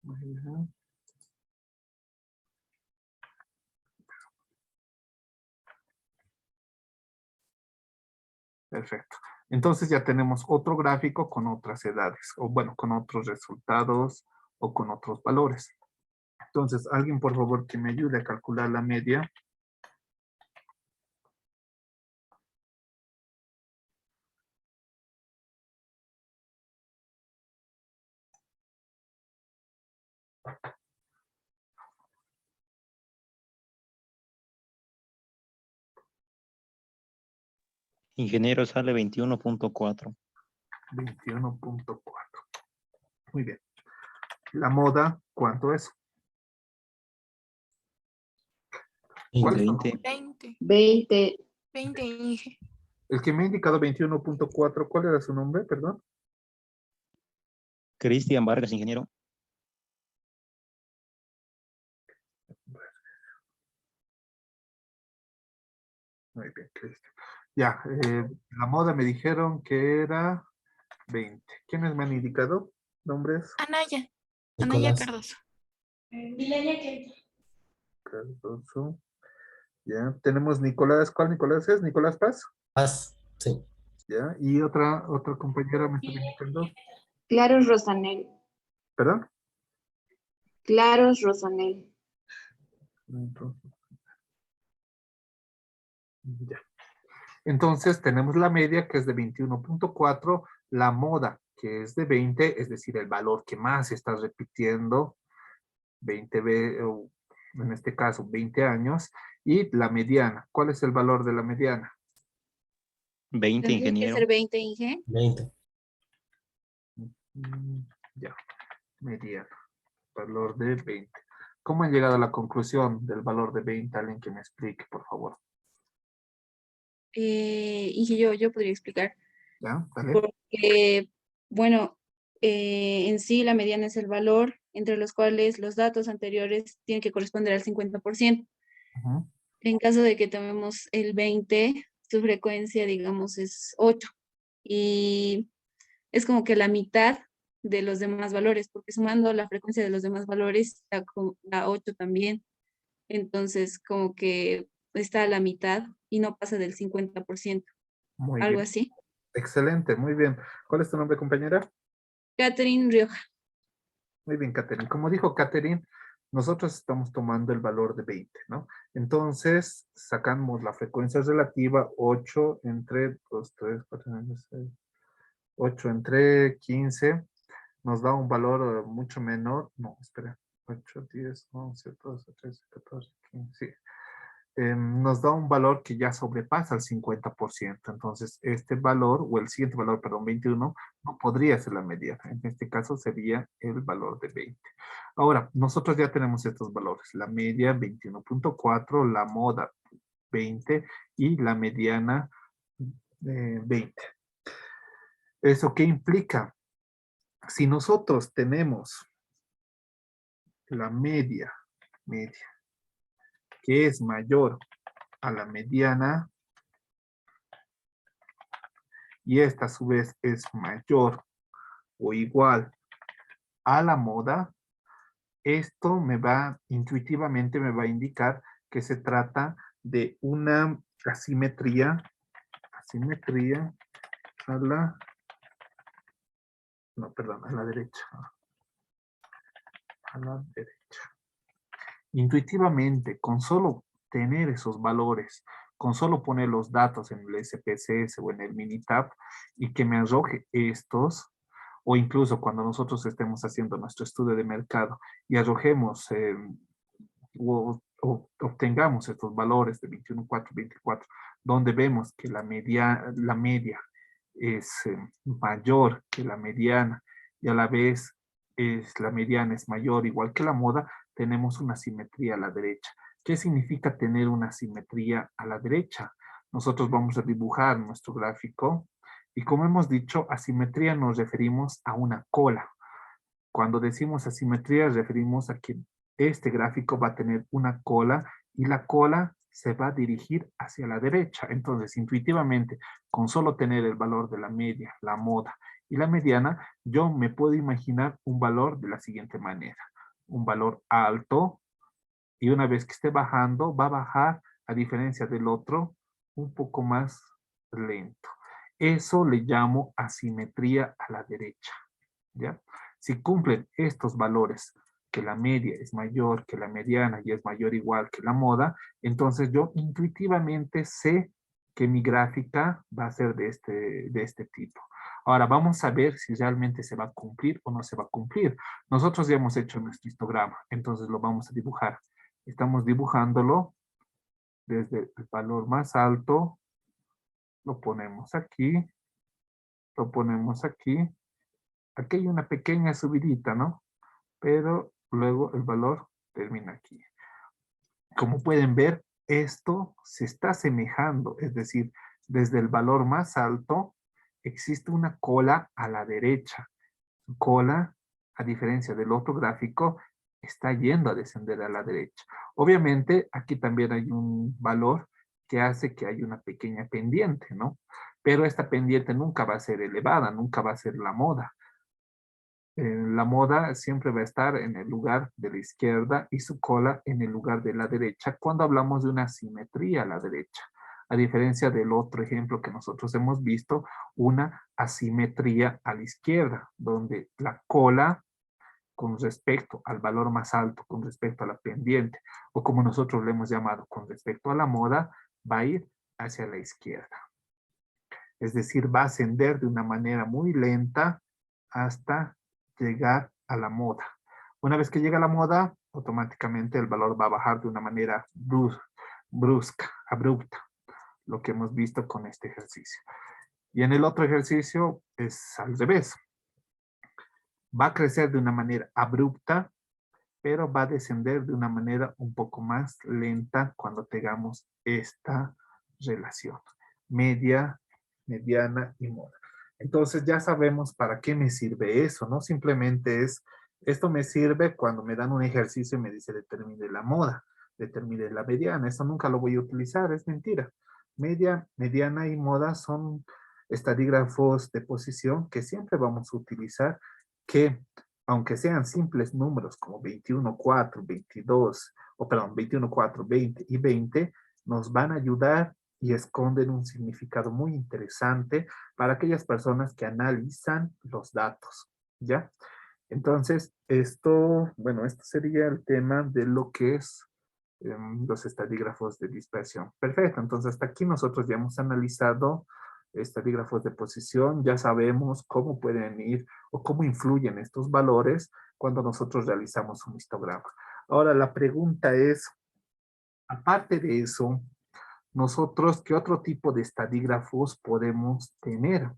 Muy bien. Perfecto. Entonces ya tenemos otro gráfico con otras edades, o bueno, con otros resultados o con otros valores. Entonces, alguien por favor que me ayude a calcular la media. Ingeniero sale 21.4. 21.4. Muy bien. La moda, ¿cuánto es? ¿Cuál es tu nombre? 20. 20. 20, Inge. El que me ha indicado 21.4, ¿cuál era su nombre? Perdón. Cristian Vargas, ingeniero. Muy bien, Cristian. Ya, la moda me dijeron que era 20. ¿Quiénes me han indicado nombres? Anaya. Anaya Nicolás. Cardoso. Cardoso. Ya, tenemos Nicolás. ¿Cuál Nicolás es? ¿Nicolás Paz? Paz. Sí. Ya, y otra compañera me está indicando. Claros Rosanel. ¿Perdón? Claros Rosanel. Ya. Entonces tenemos la media que es de 21.4, la moda que es de 20, es decir, el valor que más se está repitiendo o en este caso 20 años, y la mediana. ¿Cuál es el valor de la mediana? 20, Tendría que ingeniero. ser 20, Inge. 20. Ya, mediana, valor de 20. ¿Cómo han llegado a la conclusión del valor de 20? Alguien que me explique, por favor. Inge, yo podría explicar. ¿Ya? Dale. Porque, bueno, en sí la mediana es el valor entre los cuales los datos anteriores tienen que corresponder al 50%. Ujú. En caso de que tomemos el 20, su frecuencia, digamos, es 8. Y es como que la mitad de los demás valores, porque sumando la frecuencia de los demás valores da 8 también. Entonces, como que está a la mitad y no pasa del 50%. Muy Algo bien. así. Excelente, muy bien. ¿Cuál es tu nombre, compañera? Catherine Rioja. Muy bien, Catherine. Como dijo Catherine, nosotros estamos tomando el valor de 20, ¿no? Entonces, sacamos la frecuencia relativa 8 entre 2, 3, 4, 5, 6, 8 entre 15, nos da un valor mucho menor. No, espera. 8, 10, 11, 12, 13, 14, 15, sí. Nos da un valor que ya sobrepasa el 50%. Entonces, este valor, o el siguiente valor, perdón, 21, no podría ser la mediana. En este caso sería el valor de 20. Ahora, nosotros ya tenemos estos valores. La media 21.4, la moda 20 y la mediana 20. ¿Eso qué implica? Si nosotros tenemos la media, que es mayor a la mediana, y esta a su vez es mayor o igual a la moda, esto intuitivamente me va a indicar que se trata de una asimetría a la, no, perdón, a la derecha. A la derecha. Intuitivamente, con solo tener esos valores, con solo poner los datos en el SPSS o en el Minitab y que me arroje estos, o incluso cuando nosotros estemos haciendo nuestro estudio de mercado y arrojemos o obtengamos estos valores de 21.4, 24, donde vemos que la media es mayor que la mediana y a la vez la mediana es mayor igual que la moda, tenemos una simetría a la derecha. ¿Qué significa tener una simetría a la derecha? Nosotros vamos a dibujar nuestro gráfico y como hemos dicho, asimetría nos referimos a una cola. Cuando decimos asimetría, referimos a que este gráfico va a tener una cola y la cola se va a dirigir hacia la derecha. Entonces, intuitivamente, con solo tener el valor de la media, la moda y la mediana, yo me puedo imaginar un valor de la siguiente manera. Un valor alto y una vez que esté bajando, va a bajar, a diferencia del otro, un poco más lento. Eso le llamo asimetría a la derecha. ¿Ya? Si cumplen estos valores, que la media es mayor que la mediana y es mayor o igual que la moda, entonces yo intuitivamente sé que mi gráfica va a ser de este tipo. Ahora vamos a ver si realmente se va a cumplir o no se va a cumplir. Nosotros ya hemos hecho nuestro histograma, entonces lo vamos a dibujar. Estamos dibujándolo desde el valor más alto, lo ponemos aquí, lo ponemos aquí. Aquí hay una pequeña subidita, ¿no? Pero luego el valor termina aquí. Como pueden ver, esto se está asemejando, es decir, desde el valor más alto existe una cola a la derecha. Su cola, a diferencia del otro gráfico, está yendo a descender a la derecha. Obviamente, aquí también hay un valor que hace que haya una pequeña pendiente, ¿no? Pero esta pendiente nunca va a ser elevada, nunca va a ser la moda. La moda siempre va a estar en el lugar de la izquierda y su cola en el lugar de la derecha cuando hablamos de una simetría a la derecha. A diferencia del otro ejemplo que nosotros hemos visto, una asimetría a la izquierda, donde la cola con respecto al valor más alto, con respecto a la pendiente, o como nosotros le hemos llamado con respecto a la moda, va a ir hacia la izquierda. Es decir, va a ascender de una manera muy lenta hasta llegar a la moda. Una vez que llega a la moda, automáticamente el valor va a bajar de una manera brusca, abrupta, lo que hemos visto con este ejercicio. Y en el otro ejercicio es al revés. Va a crecer de una manera abrupta, pero va a descender de una manera un poco más lenta cuando tengamos esta relación. Media, mediana y moda. Entonces ya sabemos para qué me sirve eso, ¿no? Simplemente es, esto me sirve cuando me dan un ejercicio y me dice determine la moda, determine la mediana. Eso nunca lo voy a utilizar, es mentira. Media, mediana y moda son estadígrafos de posición que siempre vamos a utilizar, que aunque sean simples números como 21, 4, 22, o perdón, 21, 4, 20 y 20, nos van a ayudar y esconden un significado muy interesante para aquellas personas que analizan los datos, ¿ya? Entonces, esto, bueno, esto sería el tema de lo que es los estadígrafos de dispersión. Perfecto, entonces hasta aquí nosotros ya hemos analizado estadígrafos de posición, ya sabemos cómo pueden ir o cómo influyen estos valores cuando nosotros realizamos un histograma. Ahora la pregunta es, aparte de eso, nosotros, ¿qué otro tipo de estadígrafos podemos tener?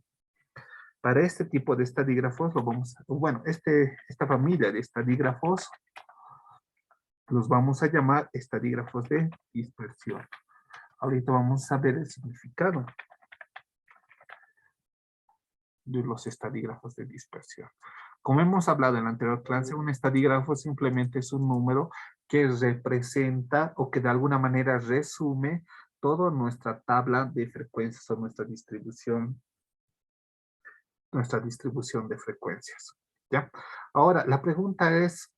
Para este tipo de estadígrafos, lo vamos a, bueno, esta familia de estadígrafos los vamos a llamar estadígrafos de dispersión. Ahorita vamos a ver el significado de los estadígrafos de dispersión. Como hemos hablado en la anterior clase, un estadígrafo simplemente es un número que representa o que de alguna manera resume toda nuestra tabla de frecuencias o nuestra distribución de frecuencias. ¿Ya? Ahora, la pregunta es,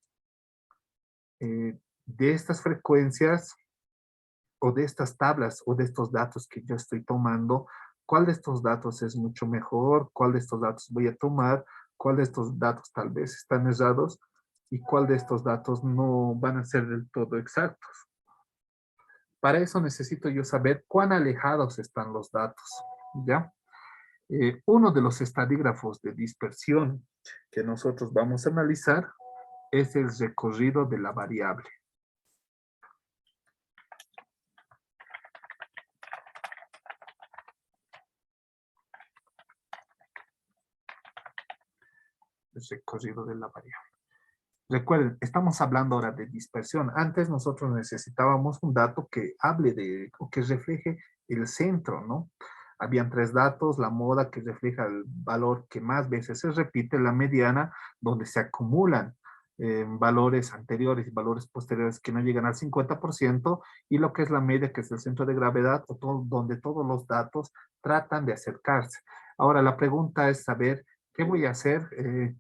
de estas frecuencias o de estas tablas o de estos datos que yo estoy tomando, ¿cuál de estos datos es mucho mejor? ¿Cuál de estos datos voy a tomar? ¿Cuál de estos datos tal vez están errados? ¿Y cuál de estos datos no van a ser del todo exactos? Para eso necesito yo saber cuán alejados están los datos, ¿ya? Uno de los estadígrafos de dispersión que nosotros vamos a analizar es el recorrido de la variable. El recorrido de la variable. Recuerden, estamos hablando ahora de dispersión. Antes nosotros necesitábamos un dato que hable de, o que refleje el centro, ¿no? Habían tres datos, la moda que refleja el valor que más veces se repite, la mediana, donde se acumulan valores anteriores y valores posteriores que no llegan al 50%, y lo que es la media, que es el centro de gravedad, o donde todos los datos tratan de acercarse. Ahora, la pregunta es saber ¿qué voy a hacer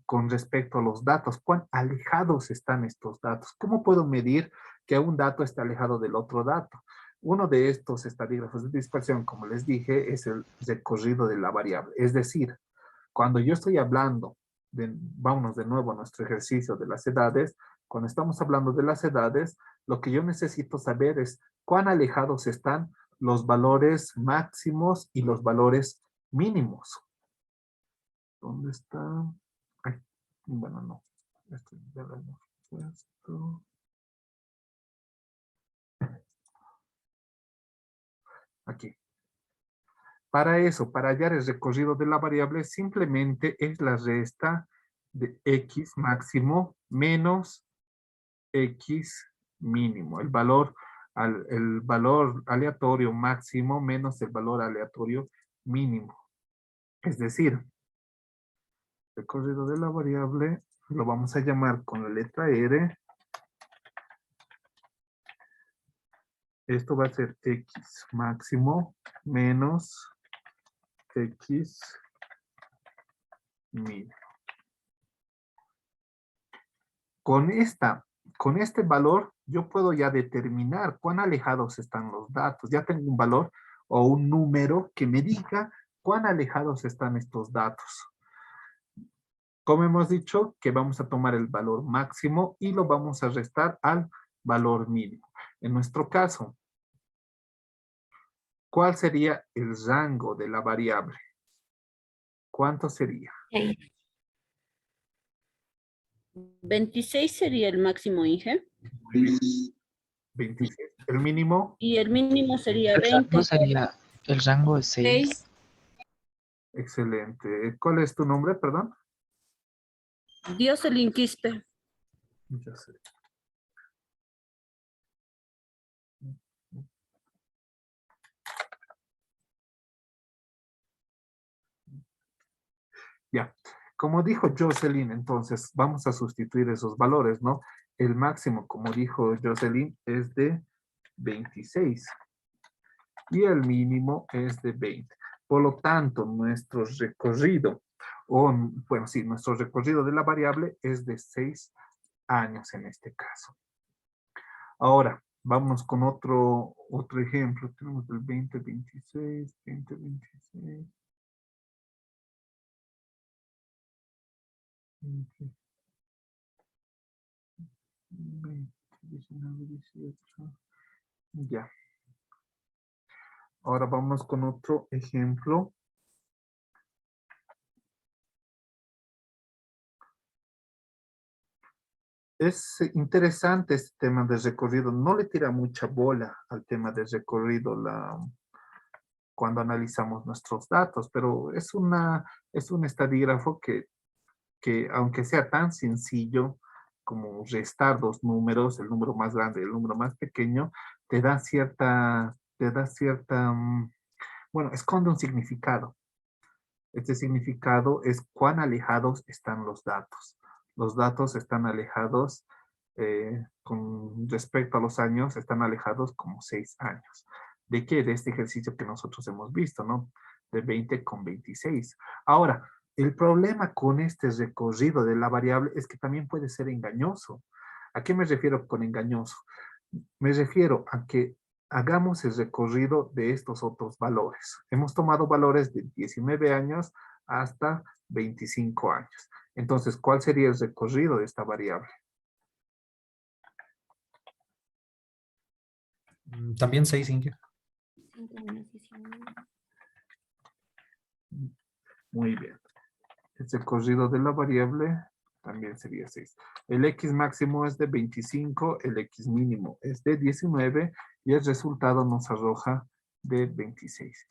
con respecto a los datos? ¿Cuán alejados están estos datos? ¿Cómo puedo medir que un dato está alejado del otro dato? Uno de estos estadígrafos de dispersión, como les dije, es el recorrido de la variable. Es decir, cuando yo estoy hablando, vámonos de nuevo a nuestro ejercicio de las edades, cuando estamos hablando de las edades, lo que yo necesito saber es cuán alejados están los valores máximos y los valores mínimos. ¿Dónde está? Ay, bueno, no. Esto ya lo hemos puesto. Aquí. Para eso, para hallar el recorrido de la variable, simplemente es la resta de x máximo menos x mínimo. El valor aleatorio máximo menos el valor aleatorio mínimo. Es decir, recorrido de la variable lo vamos a llamar con la letra R. Esto va a ser x máximo menos x mínimo. Con este valor yo puedo ya determinar cuán alejados están los datos. Ya tengo un valor o un número que me diga cuán alejados están estos datos. Como hemos dicho, que vamos a tomar el valor máximo y lo vamos a restar al valor mínimo. En nuestro caso, ¿cuál sería el rango de la variable? ¿Cuánto sería? 26 sería el máximo, Inge. Muy bien. 27. El mínimo, Y el mínimo sería El 20. rango sería, el rango es 6. 6. excelente. ¿Cuál es tu nombre, perdón? Dioselin Quispe. Yo sé. Ya. Como dijo Jocelyn, entonces vamos a sustituir esos valores, ¿no? El máximo, como dijo Jocelyn, es de 26 y el mínimo es de 20. Por lo tanto, nuestro recorrido, bueno, sí, nuestro recorrido de la variable es de 6 años en este caso. Ahora, vamos con otro ejemplo. Tenemos el 2026, 2026. 20, 20, 19, 18. Ya. Ahora vamos con otro ejemplo. Es interesante este tema del recorrido. No le tira mucha bola al tema del recorrido cuando analizamos nuestros datos, pero es un estadígrafo que aunque sea tan sencillo como restar dos números, el número más grande y el número más pequeño, bueno, esconde un significado. Este significado es cuán alejados están los datos. Los datos están alejados, con respecto a los años, están alejados como 6 años. ¿De qué? De este ejercicio que nosotros hemos visto, ¿no? De 20 con 26. Ahora, el problema con este recorrido de la variable es que también puede ser engañoso. ¿A qué me refiero con engañoso? Me refiero a que hagamos el recorrido de estos otros valores. Hemos tomado valores de 19 años hasta 25 años. Entonces, ¿cuál sería el recorrido de esta variable? También 6, Inge. 5 menos 19. Muy bien. El recorrido de la variable también sería 6. El X máximo es de 25, el X mínimo es de 19 y el resultado nos arroja de 26.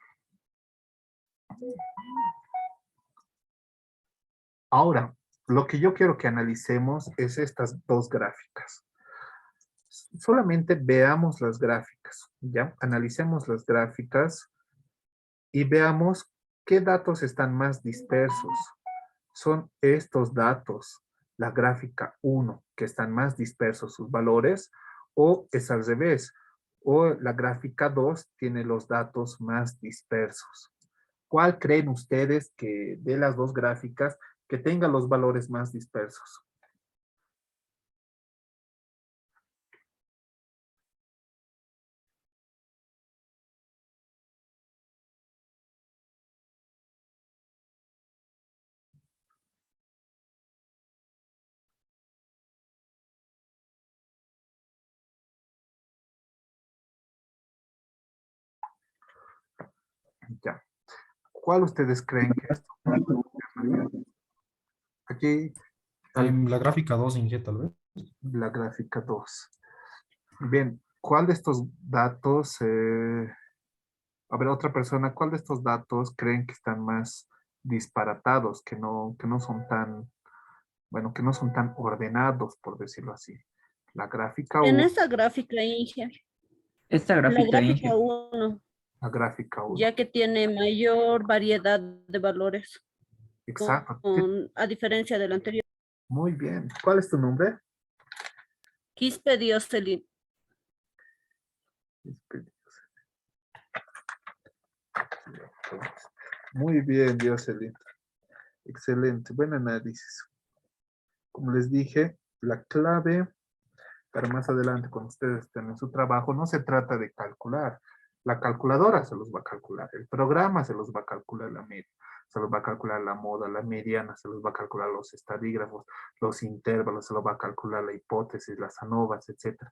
Ahora, lo que yo quiero que analicemos es estas dos gráficas. Solamente veamos las gráficas, ¿ya? Analicemos las gráficas y veamos qué datos están más dispersos. Son estos datos, la gráfica 1, que están más dispersos sus valores, o es al revés, o la gráfica 2 tiene los datos más dispersos. ¿Cuál creen ustedes que de las dos gráficas que tenga los valores más dispersos? Ya. ¿Cuál ustedes creen que es? Aquí, La gráfica 2, Inge, tal vez. la gráfica 2. Bien, ¿cuál de estos datos, a ver, otra persona, cuál de estos datos creen que están más disparatados, que no son tan, bueno, que no son tan ordenados, por decirlo así? La gráfica En 1, esta gráfica, Inge, Esta la gráfica, Inge, gráfica 1, la gráfica 1. ya que tiene mayor variedad de valores, Exacto. a diferencia del anterior. Muy bien. ¿Cuál es tu nombre? Quispe Dioselin. Muy bien, Jocelyn. Excelente. Buen análisis. Como les dije, la clave para más adelante, cuando ustedes estén en su trabajo, no se trata de calcular. La calculadora se los va a calcular. El programa se los va a calcular la media. se los va a calcular la moda, la mediana, se los va a calcular los estadígrafos, los intervalos, se los va a calcular la hipótesis, las ANOVAs, etc.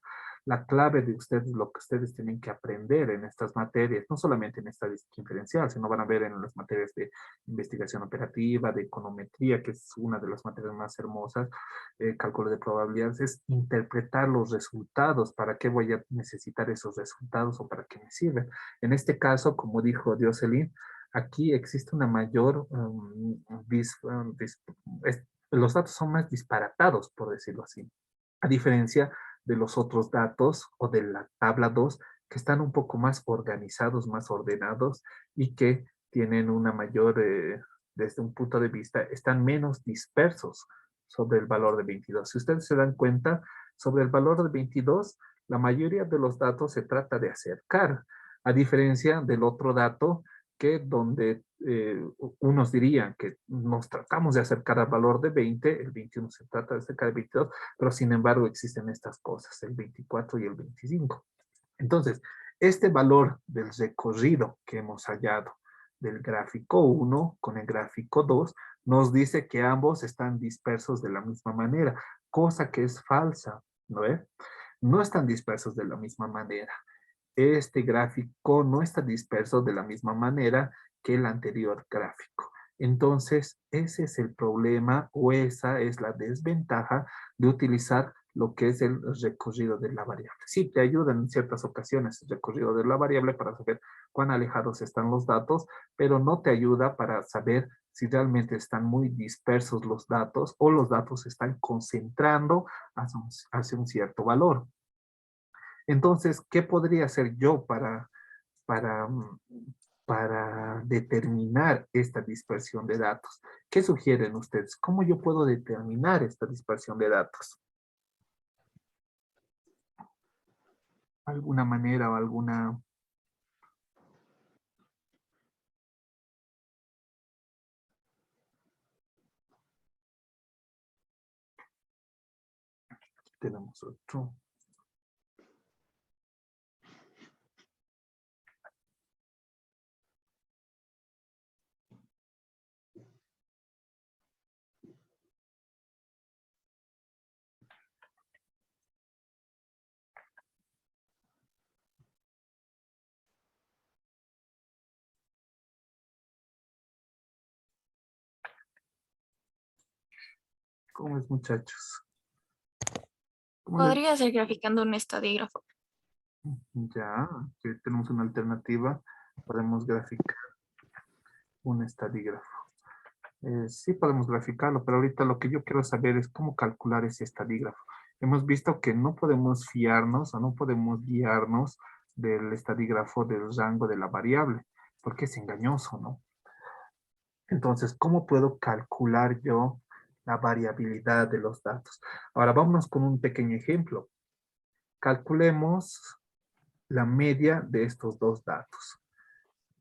La clave de ustedes, lo que ustedes tienen que aprender en estas materias, no solamente en estadística inferencial, sino van a ver en las materias de investigación operativa, de econometría, que es una de las materias más hermosas, cálculo de probabilidades, es interpretar los resultados. ¿Para qué voy a necesitar esos resultados o para qué me sirven? En este caso, como dijo Dioselin, aquí existe una mayor, los datos son más disparatados, por decirlo así, a diferencia de los otros datos o de la tabla 2, que están un poco más organizados, más ordenados y que tienen una mayor, desde un punto de vista, están menos dispersos sobre el valor de 22. Si ustedes se dan cuenta, sobre el valor de 22, la mayoría de los datos se trata de acercar, a diferencia del otro dato que donde unos dirían que nos tratamos de acercar al valor de 20, el 21 se trata de acercar al 22, pero sin embargo existen estas cosas, el 24 y el 25. Entonces, este valor del recorrido que hemos hallado del gráfico 1 con el gráfico 2 nos dice que ambos están dispersos de la misma manera, cosa que es falsa, ¿no es? No están dispersos de la misma manera. Este gráfico no está disperso de la misma manera que el anterior gráfico. Entonces, ese es el problema o esa es la desventaja de utilizar lo que es el recorrido de la variable. Sí, te ayuda en ciertas ocasiones el recorrido de la variable para saber cuán alejados están los datos, pero no te ayuda para saber si realmente están muy dispersos los datos o los datos se están concentrando hacia un cierto valor. Entonces, ¿qué podría hacer yo para determinar esta dispersión de datos? ¿Qué sugieren ustedes? ¿Cómo yo puedo determinar esta dispersión de datos? ¿Alguna manera o alguna... Aquí tenemos otro. ¿Cómo es, muchachos? ¿Cómo les- Podría ser graficando un estadígrafo. Ya, que tenemos una alternativa. Podemos graficar un estadígrafo. Sí podemos graficarlo, pero ahorita lo que yo quiero saber es cómo calcular ese estadígrafo. Hemos visto que no podemos fiarnos o no podemos guiarnos del estadígrafo del rango de la variable, porque es engañoso, ¿no? Entonces, ¿cómo puedo calcular yo la variabilidad de los datos? Ahora, vámonos con un pequeño ejemplo. Calculemos la media de estos dos datos,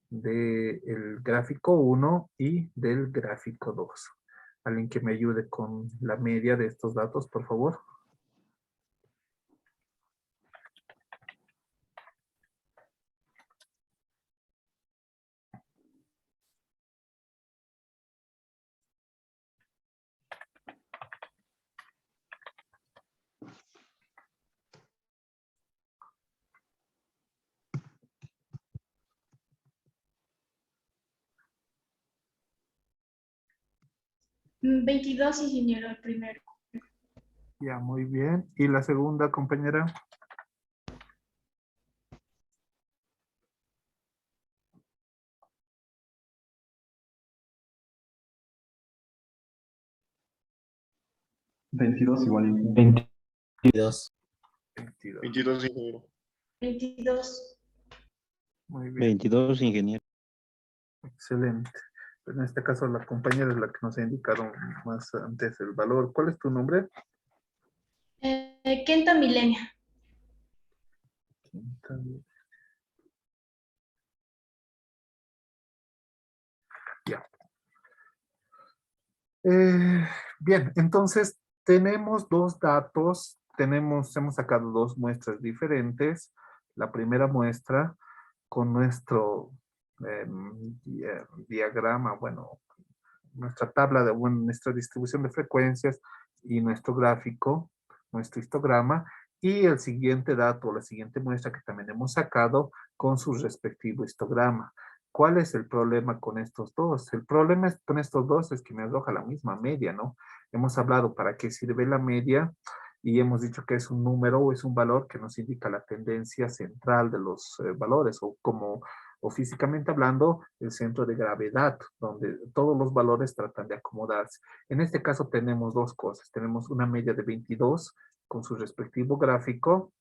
del gráfico 1 y del gráfico 2. ¿Alguien que me ayude con la media de estos datos, por favor? Mm, 22, ingeniero, el primero. Ya, muy bien. ¿Y la segunda, compañera? Igual. 22. 22. 22, ingeniero. 22. Muy bien. 22, ingeniero. Excelente. Pues en este caso la compañera es la que nos ha indicado más antes el valor. ¿Cuál es tu nombre? Kenta Milenia. Ya. Bien, entonces tenemos dos datos, hemos sacado dos muestras diferentes. La primera muestra con diagrama, bueno, nuestra tabla de bueno, nuestra distribución de frecuencias y nuestro gráfico, nuestro histograma, y el siguiente dato, la siguiente muestra que también hemos sacado con su respectivo histograma. ¿Cuál es el problema con estos dos? El problema con estos dos es que me arroja la misma media, ¿no? Hemos hablado para qué sirve la media y hemos dicho que es un número o es un valor que nos indica la tendencia central de los valores o como o físicamente hablando, el centro de gravedad, donde todos los valores tratan de acomodarse. En este caso tenemos dos cosas. Tenemos una media de 22 con su respectivo gráfico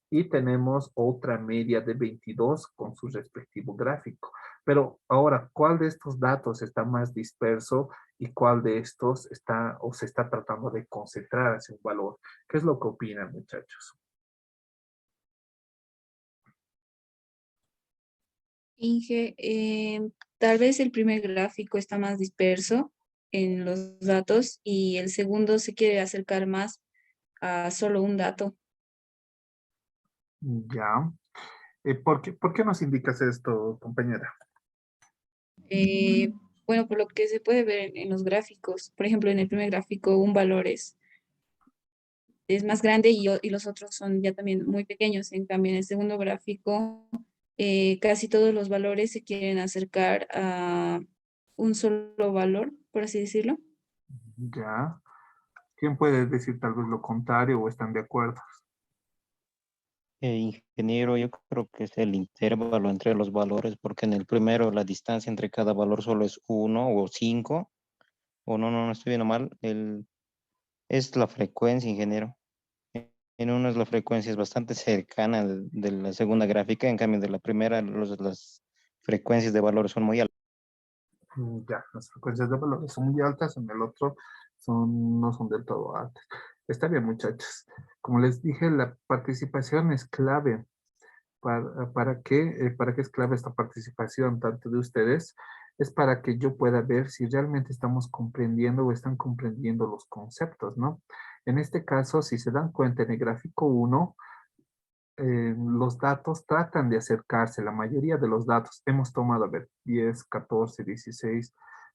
y tenemos otra media de 22 con su respectivo gráfico. Pero ahora, ¿cuál de estos datos está más disperso y cuál de estos está o se está tratando de concentrar hacia un valor? ¿Qué es lo que opinan, muchachos? Inge, tal vez el primer gráfico está más disperso en los datos y el segundo se quiere acercar más a solo un dato. Ya. ¿Por qué nos indicas esto, compañera? Bueno, por lo que se puede ver en los gráficos, por ejemplo, en el primer gráfico un valor es más grande y los otros son ya también muy pequeños. En cambio, en el segundo gráfico, casi todos los valores se quieren acercar a un solo valor, por así decirlo. Ya. ¿Quién puede decir tal vez lo contrario o están de acuerdo? Ingeniero, yo creo que es el intervalo entre los valores, porque en el primero la distancia entre cada valor solo es 1 o 5, o no estoy viendo mal, es la frecuencia, ingeniero. En uno es la frecuencia es bastante cercana de la segunda gráfica, en cambio de la primera las frecuencias de valores son muy altas. Ya, las frecuencias de valores son muy altas, en el otro no son del todo altas. Está bien, muchachos. Como les dije, la participación es clave. ¿Para qué es clave esta participación tanto de ustedes? Es para que yo pueda ver si realmente estamos comprendiendo o están comprendiendo los conceptos, ¿no? En este caso, si se dan cuenta en el gráfico 1, los datos tratan de acercarse, la mayoría de los datos, hemos tomado, a ver, 10, 14, 16,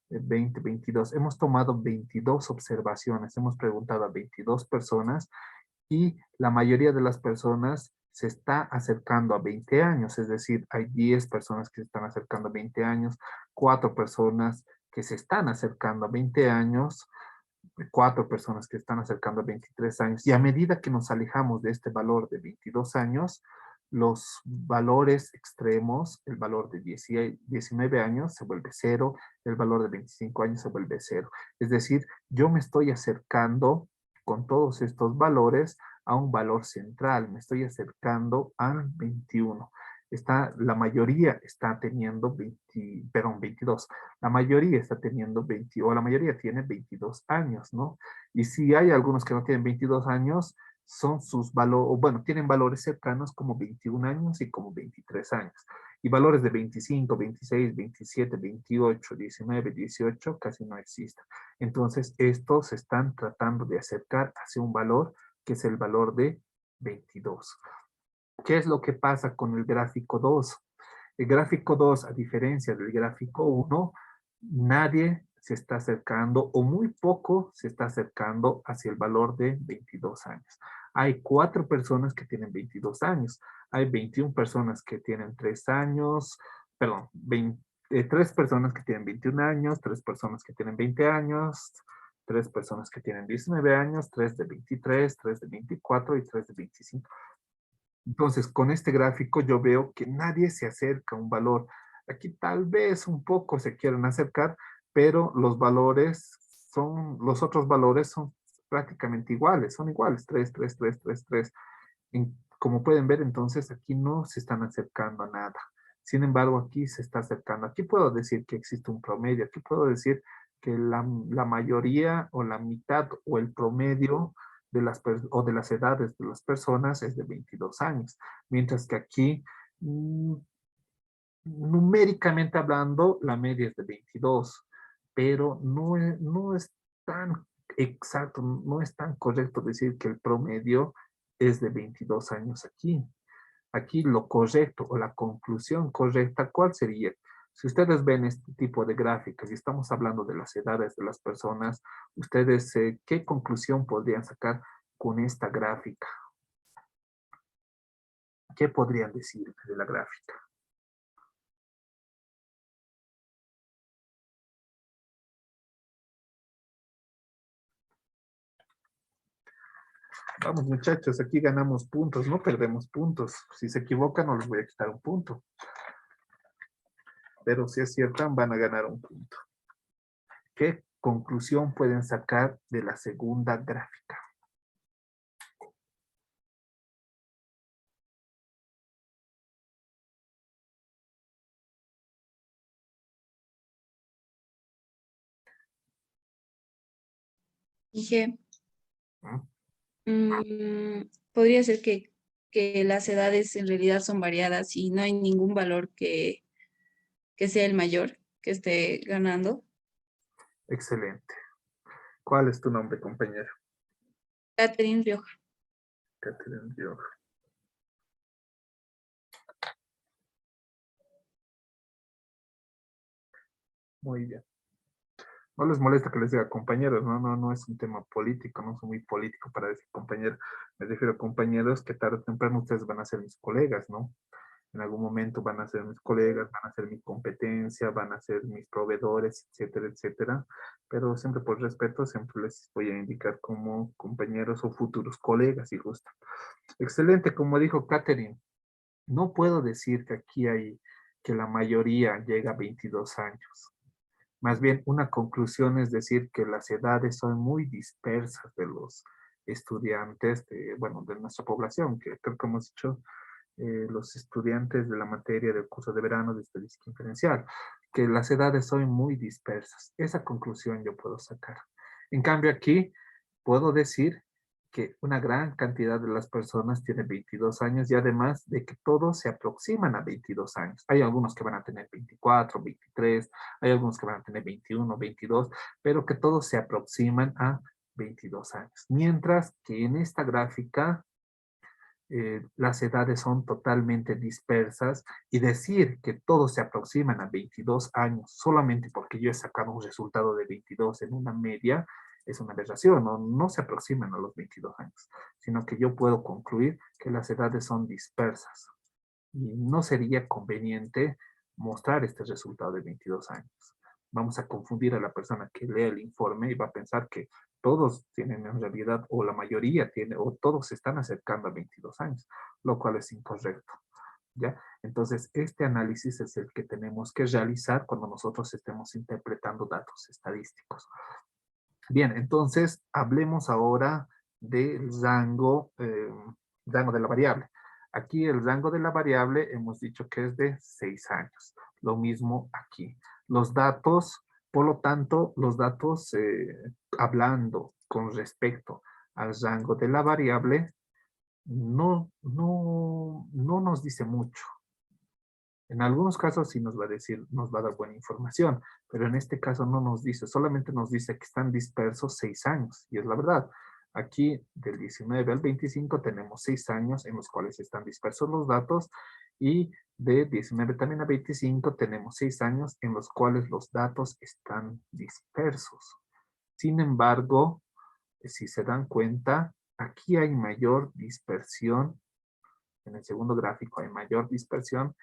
20, 22, hemos tomado 22 observaciones, hemos preguntado a 22 personas y la mayoría de las personas se está acercando a 20 años, es decir, hay 10 personas que se están acercando a 20 años, 4 personas que se están acercando a 20 años, 4 personas que están acercando a 23 años. Y a medida que nos alejamos de este valor de 22 años, los valores extremos, el valor de 19 años se vuelve 0, el valor de 25 años se vuelve 0. Es decir, yo me estoy acercando con todos estos valores a un valor central, me estoy acercando al 21. La mayoría está teniendo 22. La mayoría está teniendo 20, o la mayoría tiene 22 años, ¿no? Y si hay algunos que no tienen 22 años, son sus valores, bueno, tienen valores cercanos como 21 años y como 23 años. Y valores de 25, 26, 27, 28, 19, 18 casi no existen. Entonces, estos se están tratando de acercar hacia un valor que es el valor de 22. ¿Qué es lo que pasa con el gráfico 2? El gráfico 2, a diferencia del gráfico 1, nadie se está acercando o muy poco se está acercando hacia el valor de 22 años. Hay 4 personas que tienen 22 años. Hay 21 personas que tienen 3 años, perdón, 3 personas que tienen 21 años, 3 personas que tienen 20 años, 3 personas que tienen 19 años, 3 de 23, 3 de 24 y 3 de 25. Entonces, con este gráfico yo veo que nadie se acerca a un valor. Aquí tal vez un poco se quieren acercar, pero los los otros valores son prácticamente iguales, son iguales, 3, 3, 3, 3, 3. Como pueden ver, entonces aquí no se están acercando a nada. Sin embargo, aquí se está acercando. Aquí puedo decir que existe un promedio. Aquí puedo decir que la mayoría o la mitad o el promedio de las edades de las personas es de 22 años. Mientras que aquí, numéricamente hablando, la media es de 22. Pero no es tan exacto, no es tan correcto decir que el promedio es de 22 años aquí. Aquí lo correcto o la conclusión correcta, ¿cuál sería? Si ustedes ven este tipo de gráficas y estamos hablando de las edades de las personas, ustedes, ¿qué conclusión podrían sacar con esta gráfica? ¿Qué podrían decir de la gráfica? Vamos, muchachos, aquí ganamos puntos, no perdemos puntos. Si se equivocan, no les voy a quitar un punto. Pero si aciertan, van a ganar un punto. ¿Qué conclusión pueden sacar de la segunda gráfica? Dije, ¿Mm? podría ser que las edades en realidad son variadas y no hay ningún valor que sea el mayor, que esté ganando. Excelente. ¿Cuál es tu nombre, compañero? Catherine Rioja. Catherine Rioja. Muy bien. No les molesta que les diga compañeros, no es un tema político, no soy muy político para decir compañero. Me refiero a compañeros que tarde o temprano ustedes van a ser mis colegas, ¿no? En algún momento van a ser mis colegas, van a ser mi competencia, van a ser mis proveedores, etcétera, etcétera. Pero siempre por respeto, siempre les voy a indicar como compañeros o futuros colegas, si gustan. Excelente, como dijo Catherine. No puedo decir que aquí hay, que la mayoría llega a 22 años. Más bien, una conclusión es decir que las edades son muy dispersas de los estudiantes, de nuestra población, que creo que hemos dicho, los estudiantes de la materia del curso de verano de estadística inferencial, que las edades son muy dispersas. Esa conclusión yo puedo sacar. En cambio aquí, puedo decir que una gran cantidad de las personas tienen 22 años y además de que todos se aproximan a 22 años. Hay algunos que van a tener 24, 23, hay algunos que van a tener 21, 22, pero que todos se aproximan a 22 años. Mientras que en esta gráfica las edades son totalmente dispersas y decir que todos se aproximan a 22 años solamente porque yo he sacado un resultado de 22 en una media es una aberración, no se aproximan a los 22 años, sino que yo puedo concluir que las edades son dispersas y no sería conveniente mostrar este resultado de 22 años. Vamos a confundir a la persona que lee el informe y va a pensar que todos tienen en realidad, o la mayoría tiene, o todos se están acercando a 22 años, lo cual es incorrecto. ¿Ya? Entonces, este análisis es el que tenemos que realizar cuando nosotros estemos interpretando datos estadísticos. Bien, entonces, hablemos ahora del rango de la variable. Aquí el rango de la variable hemos dicho que es de 6 años. Lo mismo aquí. Los datos, por lo tanto, los datos hablando con respecto al rango de la variable no nos dice mucho. En algunos casos sí nos va a decir, nos va a dar buena información, pero en este caso no nos dice, solamente nos dice que están dispersos 6 años, y es la verdad. Aquí del 19 al 25 tenemos 6 años en los cuales están dispersos los datos, y de 19 también a 25 tenemos 6 años en los cuales los datos están dispersos. Sin embargo, si se dan cuenta, aquí hay mayor dispersión, en el segundo gráfico hay mayor dispersión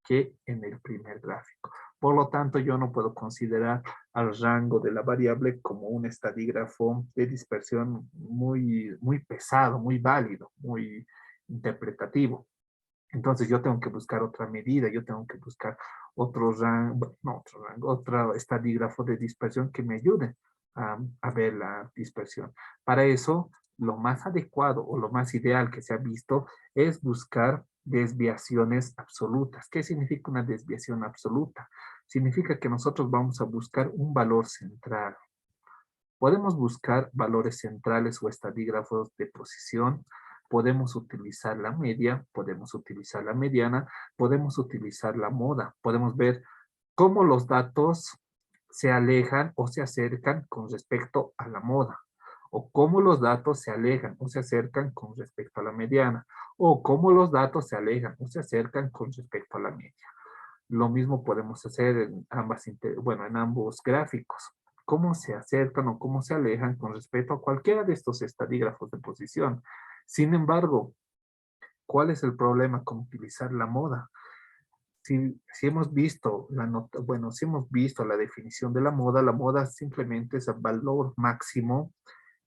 que en el primer gráfico. Por lo tanto, yo no puedo considerar al rango de la variable como un estadígrafo de dispersión muy pesado, muy válido, muy interpretativo. Entonces yo tengo que buscar otra medida, yo tengo que buscar otro rango, otro estadígrafo de dispersión que me ayude a ver la dispersión. Para eso, lo más adecuado o lo más ideal que se ha visto es buscar desviaciones absolutas. ¿Qué significa una desviación absoluta? Significa que nosotros vamos a buscar un valor central. Podemos buscar valores centrales o estadígrafos de posición. Podemos utilizar la media, podemos utilizar la mediana, podemos utilizar la moda. Podemos ver cómo los datos se alejan o se acercan con respecto a la moda, o cómo los datos se alejan o se acercan con respecto a la mediana, o cómo los datos se alejan o se acercan con respecto a la media. Lo mismo podemos hacer en en ambos gráficos. Cómo se acercan o cómo se alejan con respecto a cualquiera de estos estadígrafos de posición. Sin embargo, ¿cuál es el problema con utilizar la moda? Si hemos visto si hemos visto la definición de la moda simplemente es el valor máximo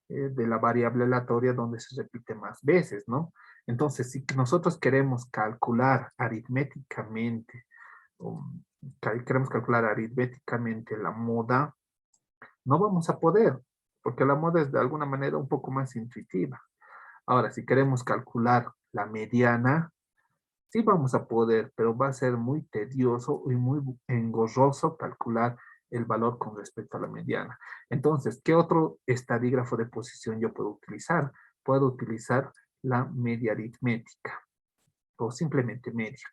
de la variable aleatoria donde se repite más veces, ¿no? Entonces, si nosotros queremos calcular aritméticamente, la moda, no vamos a poder, porque la moda es de alguna manera un poco más intuitiva. Ahora, si queremos calcular la mediana, sí vamos a poder, pero va a ser muy tedioso y muy engorroso calcular el valor con respecto a la mediana. Entonces, ¿qué otro estadígrafo de posición yo puedo utilizar? Puedo utilizar la media aritmética o simplemente media.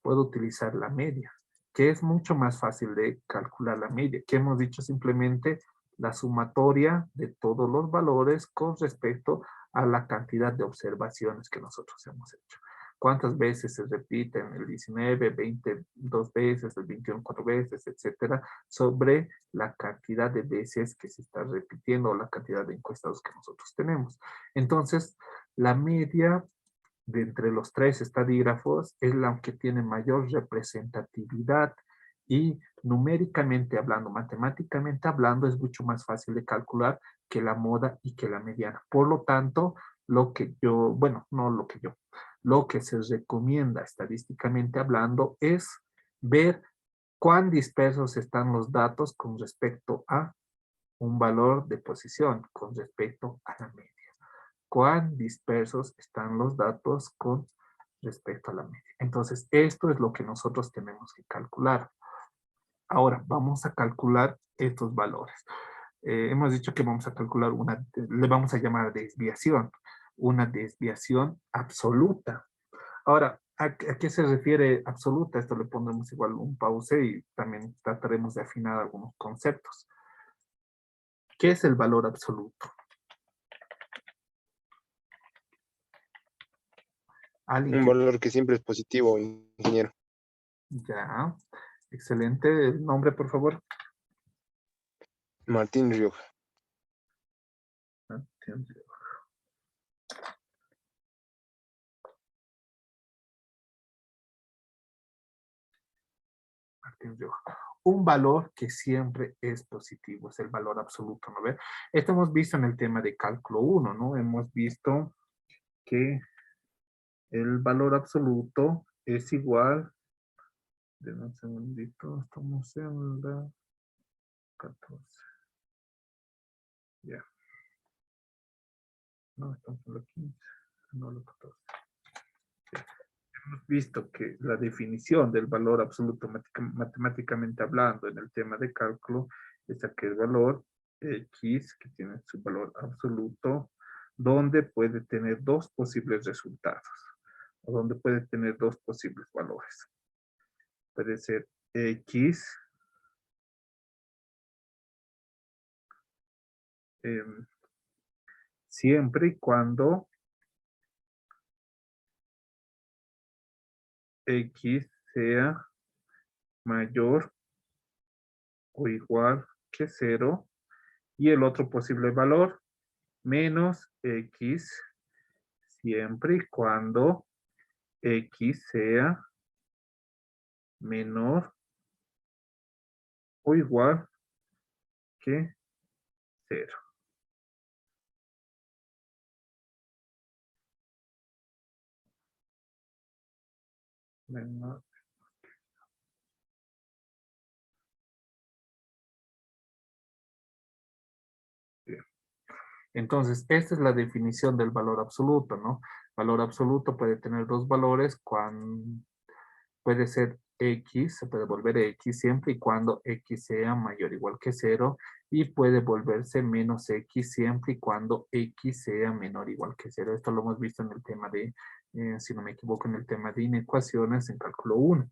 Puedo utilizar la media, que es mucho más fácil de calcular la media, que hemos dicho simplemente la sumatoria de todos los valores con respecto a la cantidad de observaciones que nosotros hemos hecho. ¿Cuántas veces se repiten el 19, 20, 2 veces, el 21, 4 veces, etcétera, sobre la cantidad de veces que se está repitiendo o la cantidad de encuestados que nosotros tenemos? Entonces, la media de entre los tres estadígrafos es la que tiene mayor representatividad y numéricamente hablando, matemáticamente hablando, es mucho más fácil de calcular que la moda y que la mediana. Por lo tanto, lo que se recomienda estadísticamente hablando es ver cuán dispersos están los datos con respecto a un valor de posición, con respecto a la media. Cuán dispersos están los datos con respecto a la media. Entonces, esto es lo que nosotros tenemos que calcular. Ahora, vamos a calcular estos valores. Hemos dicho que vamos a calcular le vamos a llamar desviación, una desviación absoluta. Ahora, ¿a qué se refiere absoluta? Esto le pondremos igual un pause y también trataremos de afinar algunos conceptos. ¿Qué es el valor absoluto? Un valor que siempre es positivo, ingeniero. Ya, excelente. ¿El nombre, por favor? Martín Rioja. Martín Rioja. Martín Rioja. Un valor que siempre es positivo, es el valor absoluto, ¿no ve? Esto hemos visto en el tema de cálculo 1, ¿no? Hemos visto que el valor absoluto es igual, denme un segundito, estamos en la 14. Ya. No, estamos en la 15, no la 14. Sí. Hemos visto que la definición del valor absoluto matemáticamente hablando en el tema de cálculo es aquel valor X que tiene su valor absoluto donde puede tener dos posibles resultados o donde puede tener dos posibles valores. Puede ser X siempre y cuando X sea mayor o igual que 0 y el otro posible valor menos X siempre y cuando X sea menor o igual que 0. Menor. Bien. Entonces, esta es la definición del valor absoluto, ¿no? Valor absoluto puede tener dos valores cuando puede ser X, se puede volver X siempre y cuando X sea mayor o igual que 0 y puede volverse menos X siempre y cuando X sea menor o igual que 0. Esto lo hemos visto en el tema de, si no me equivoco, en el tema de inecuaciones en cálculo 1.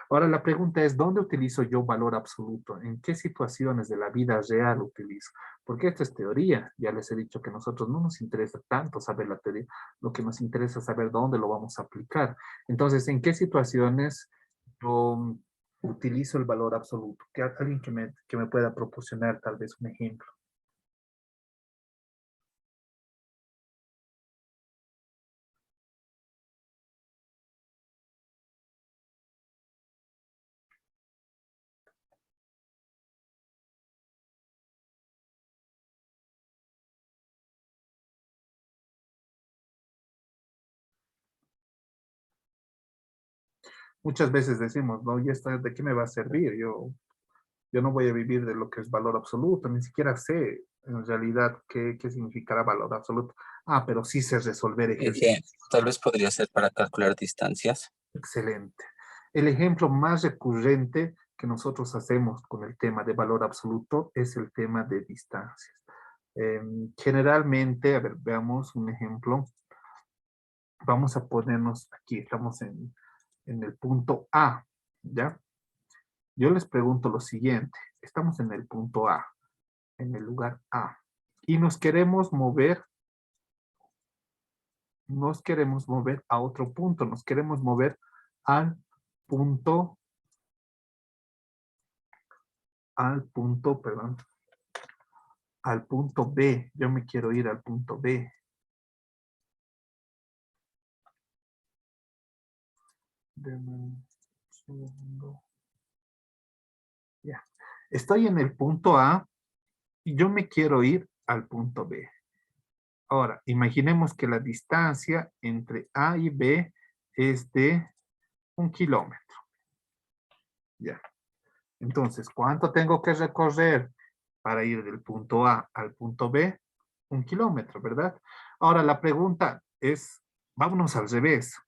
Ahora la pregunta es, ¿dónde utilizo yo valor absoluto? ¿En qué situaciones de la vida real utilizo? Porque esto es teoría. Ya les he dicho que a nosotros no nos interesa tanto saber la teoría, lo que nos interesa es saber dónde lo vamos a aplicar. Entonces, ¿en qué situaciones yo utilizo el valor absoluto? Que alguien que me pueda proporcionar tal vez un ejemplo. Muchas veces decimos, no, ¿y esto de qué me va a servir? Yo no voy a vivir de lo que es valor absoluto, ni siquiera sé en realidad qué significará valor absoluto. Ah, pero sí sé resolver ejercicios. Tal vez podría ser para calcular distancias. Excelente. El ejemplo más recurrente que nosotros hacemos con el tema de valor absoluto es el tema de distancias. Generalmente, a ver, veamos un ejemplo. Vamos a ponernos aquí, estamos en el punto A, ¿ya? Yo les pregunto lo siguiente, estamos en el punto A, en el lugar A, y nos queremos mover a otro punto, nos queremos mover al punto, perdón, al punto B. Yo me quiero ir al punto B. Deme un segundo. Ya. Estoy en el punto A y yo me quiero ir al punto B. Ahora, imaginemos que la distancia entre A y B es de 1 kilómetro. Ya. Entonces, ¿cuánto tengo que recorrer para ir del punto A al punto B? 1 kilómetro, ¿verdad? Ahora, la pregunta es, vámonos al revés.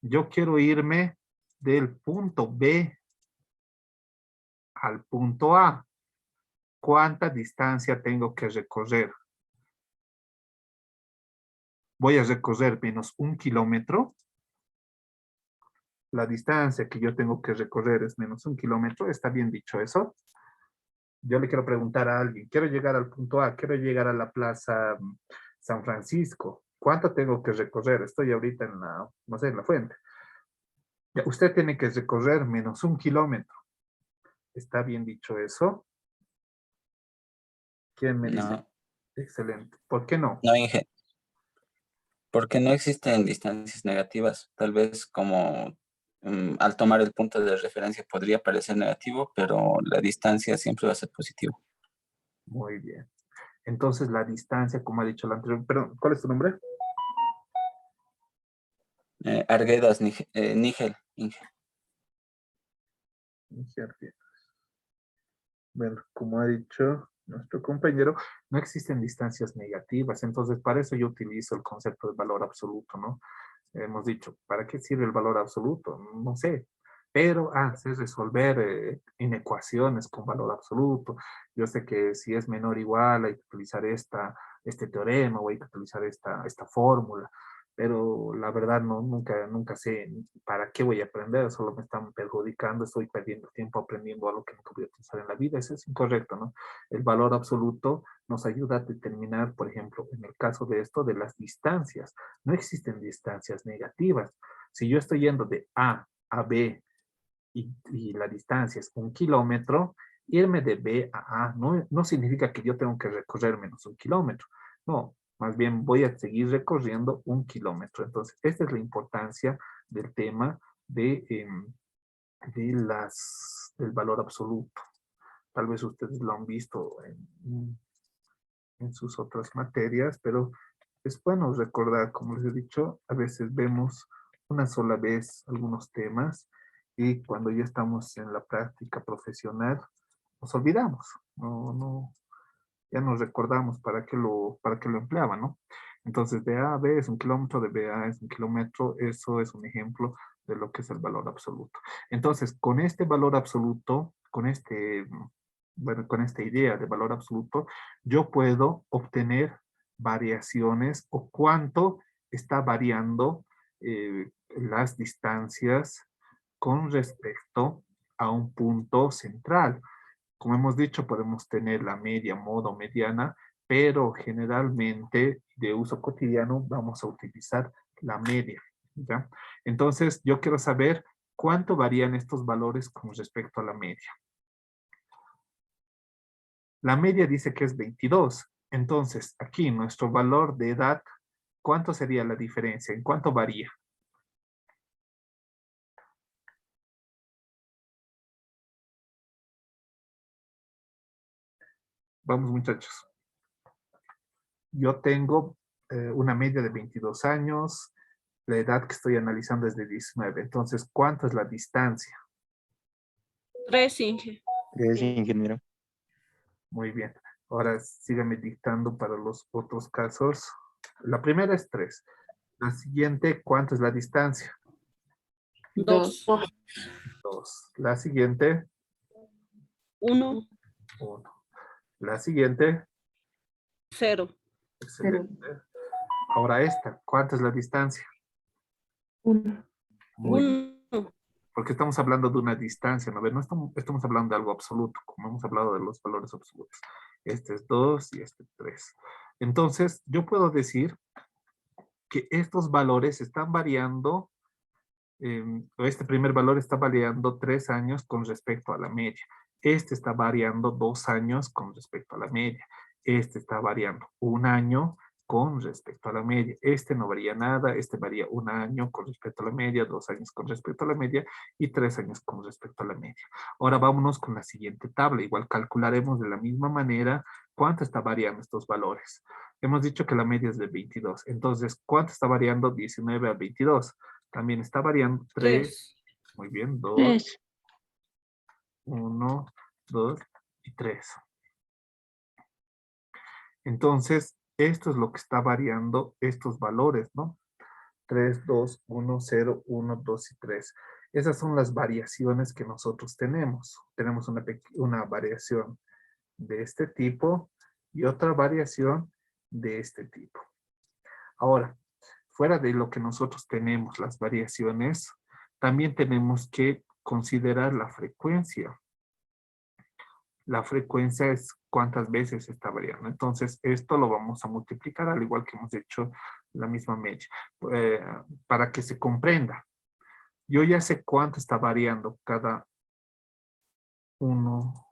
Yo quiero irme del punto B al punto A. ¿Cuánta distancia tengo que recorrer? Voy a recorrer menos 1 kilómetro. La distancia que yo tengo que recorrer es menos 1 kilómetro. ¿Está bien dicho eso? Yo le quiero preguntar a alguien, quiero llegar al punto A, quiero llegar a la plaza San Francisco. ¿Cuánto tengo que recorrer? Estoy ahorita en la, no sé, en la fuente. Ya, usted tiene que recorrer menos 1 kilómetro. ¿Está bien dicho eso? ¿Quién me dice? No, Excelente. ¿Por qué no? no, Inge, porque no existen distancias negativas. Tal vez como al tomar el punto de referencia podría parecer negativo, pero la distancia siempre va a ser positivo. Muy bien. Entonces la distancia, como ha dicho la anterior, perdón, ¿cuál es tu nombre? Arguedas, Nígel, Inge. Bueno, como ha dicho nuestro compañero, no existen distancias negativas, entonces para eso yo utilizo el concepto de valor absoluto, ¿no? Hemos dicho, ¿para qué sirve el valor absoluto? No sé, pero sé resolver inecuaciones con valor absoluto. Yo sé que si es menor o igual hay que utilizar este teorema o hay que utilizar esta fórmula, pero la verdad nunca sé para qué voy a aprender, solo me están perjudicando, estoy perdiendo tiempo aprendiendo algo que nunca voy a utilizar en la vida. Eso es incorrecto, ¿no? El valor absoluto nos ayuda a determinar, por ejemplo, en el caso de esto, de las distancias. No existen distancias negativas. Si yo estoy yendo de A a B y la distancia es 1 kilómetro, irme de B a A no significa que yo tengo que recorrer menos 1 kilómetro. No, más bien voy a seguir recorriendo 1 kilómetro. Entonces, esta es la importancia del tema del valor absoluto. Tal vez ustedes lo han visto en sus otras materias, pero es bueno recordar, como les he dicho, a veces vemos una sola vez algunos temas y cuando ya estamos en la práctica profesional nos olvidamos, ya nos recordamos para qué lo empleaba, ¿no? Entonces, de A a B es 1 kilómetro, de B a A es 1 kilómetro, eso es un ejemplo de lo que es el valor absoluto. Entonces, con este valor absoluto, con esta idea de valor absoluto, yo puedo obtener variaciones o cuánto está variando las distancias con respecto a un punto central. Como hemos dicho, podemos tener la media, moda o mediana, pero generalmente de uso cotidiano vamos a utilizar la media, ¿ya? Entonces, yo quiero saber ¿cuánto varían estos valores con respecto a la media? La media dice que es 22. Entonces, aquí nuestro valor de edad, ¿cuánto sería la diferencia? ¿En cuánto varía? Vamos, muchachos. Yo tengo una media de 22 años. La edad que estoy analizando es de 19. Entonces, ¿cuánto es la distancia? 3, Inge. Es ingeniero. Muy bien. Ahora síganme dictando para los otros casos. La primera es 3. La siguiente, ¿cuánto es la distancia? 2. 2. La siguiente, 1, 1. La siguiente, 0. excelente. Ahora esta, ¿cuánto es la distancia? 1. Muy bien. 1. Porque estamos hablando de una distancia, ¿no? No estamos hablando de algo absoluto, como hemos hablado de los valores absolutos. Este es 2 y este es 3. Entonces, yo puedo decir que estos valores están variando, este primer valor está variando 3 años con respecto a la media. Este está variando 2 años con respecto a la media. Este está variando 1 año con respecto a la media. Este no varía nada, este varía 1 año con respecto a la media, 2 años con respecto a la media y 3 años con respecto a la media. Ahora vámonos con la siguiente tabla. Igual calcularemos de la misma manera cuánto está variando estos valores. Hemos dicho que la media es de 22. Entonces, ¿cuánto está variando 19 a 22? También está variando 3. Muy bien, 2, 1, 2 y 3. Entonces, esto es lo que está variando estos valores, ¿no? 3, 2, 1, 0, 1, 2 y 3. Esas son las variaciones que nosotros tenemos. Tenemos una variación de este tipo y otra variación de este tipo. Ahora, fuera de lo que nosotros tenemos, las variaciones, también tenemos que considerar la frecuencia. La frecuencia es cuántas veces está variando. Entonces, esto lo vamos a multiplicar al igual que hemos hecho la misma media. Para que se comprenda, yo ya sé cuánto está variando cada 1,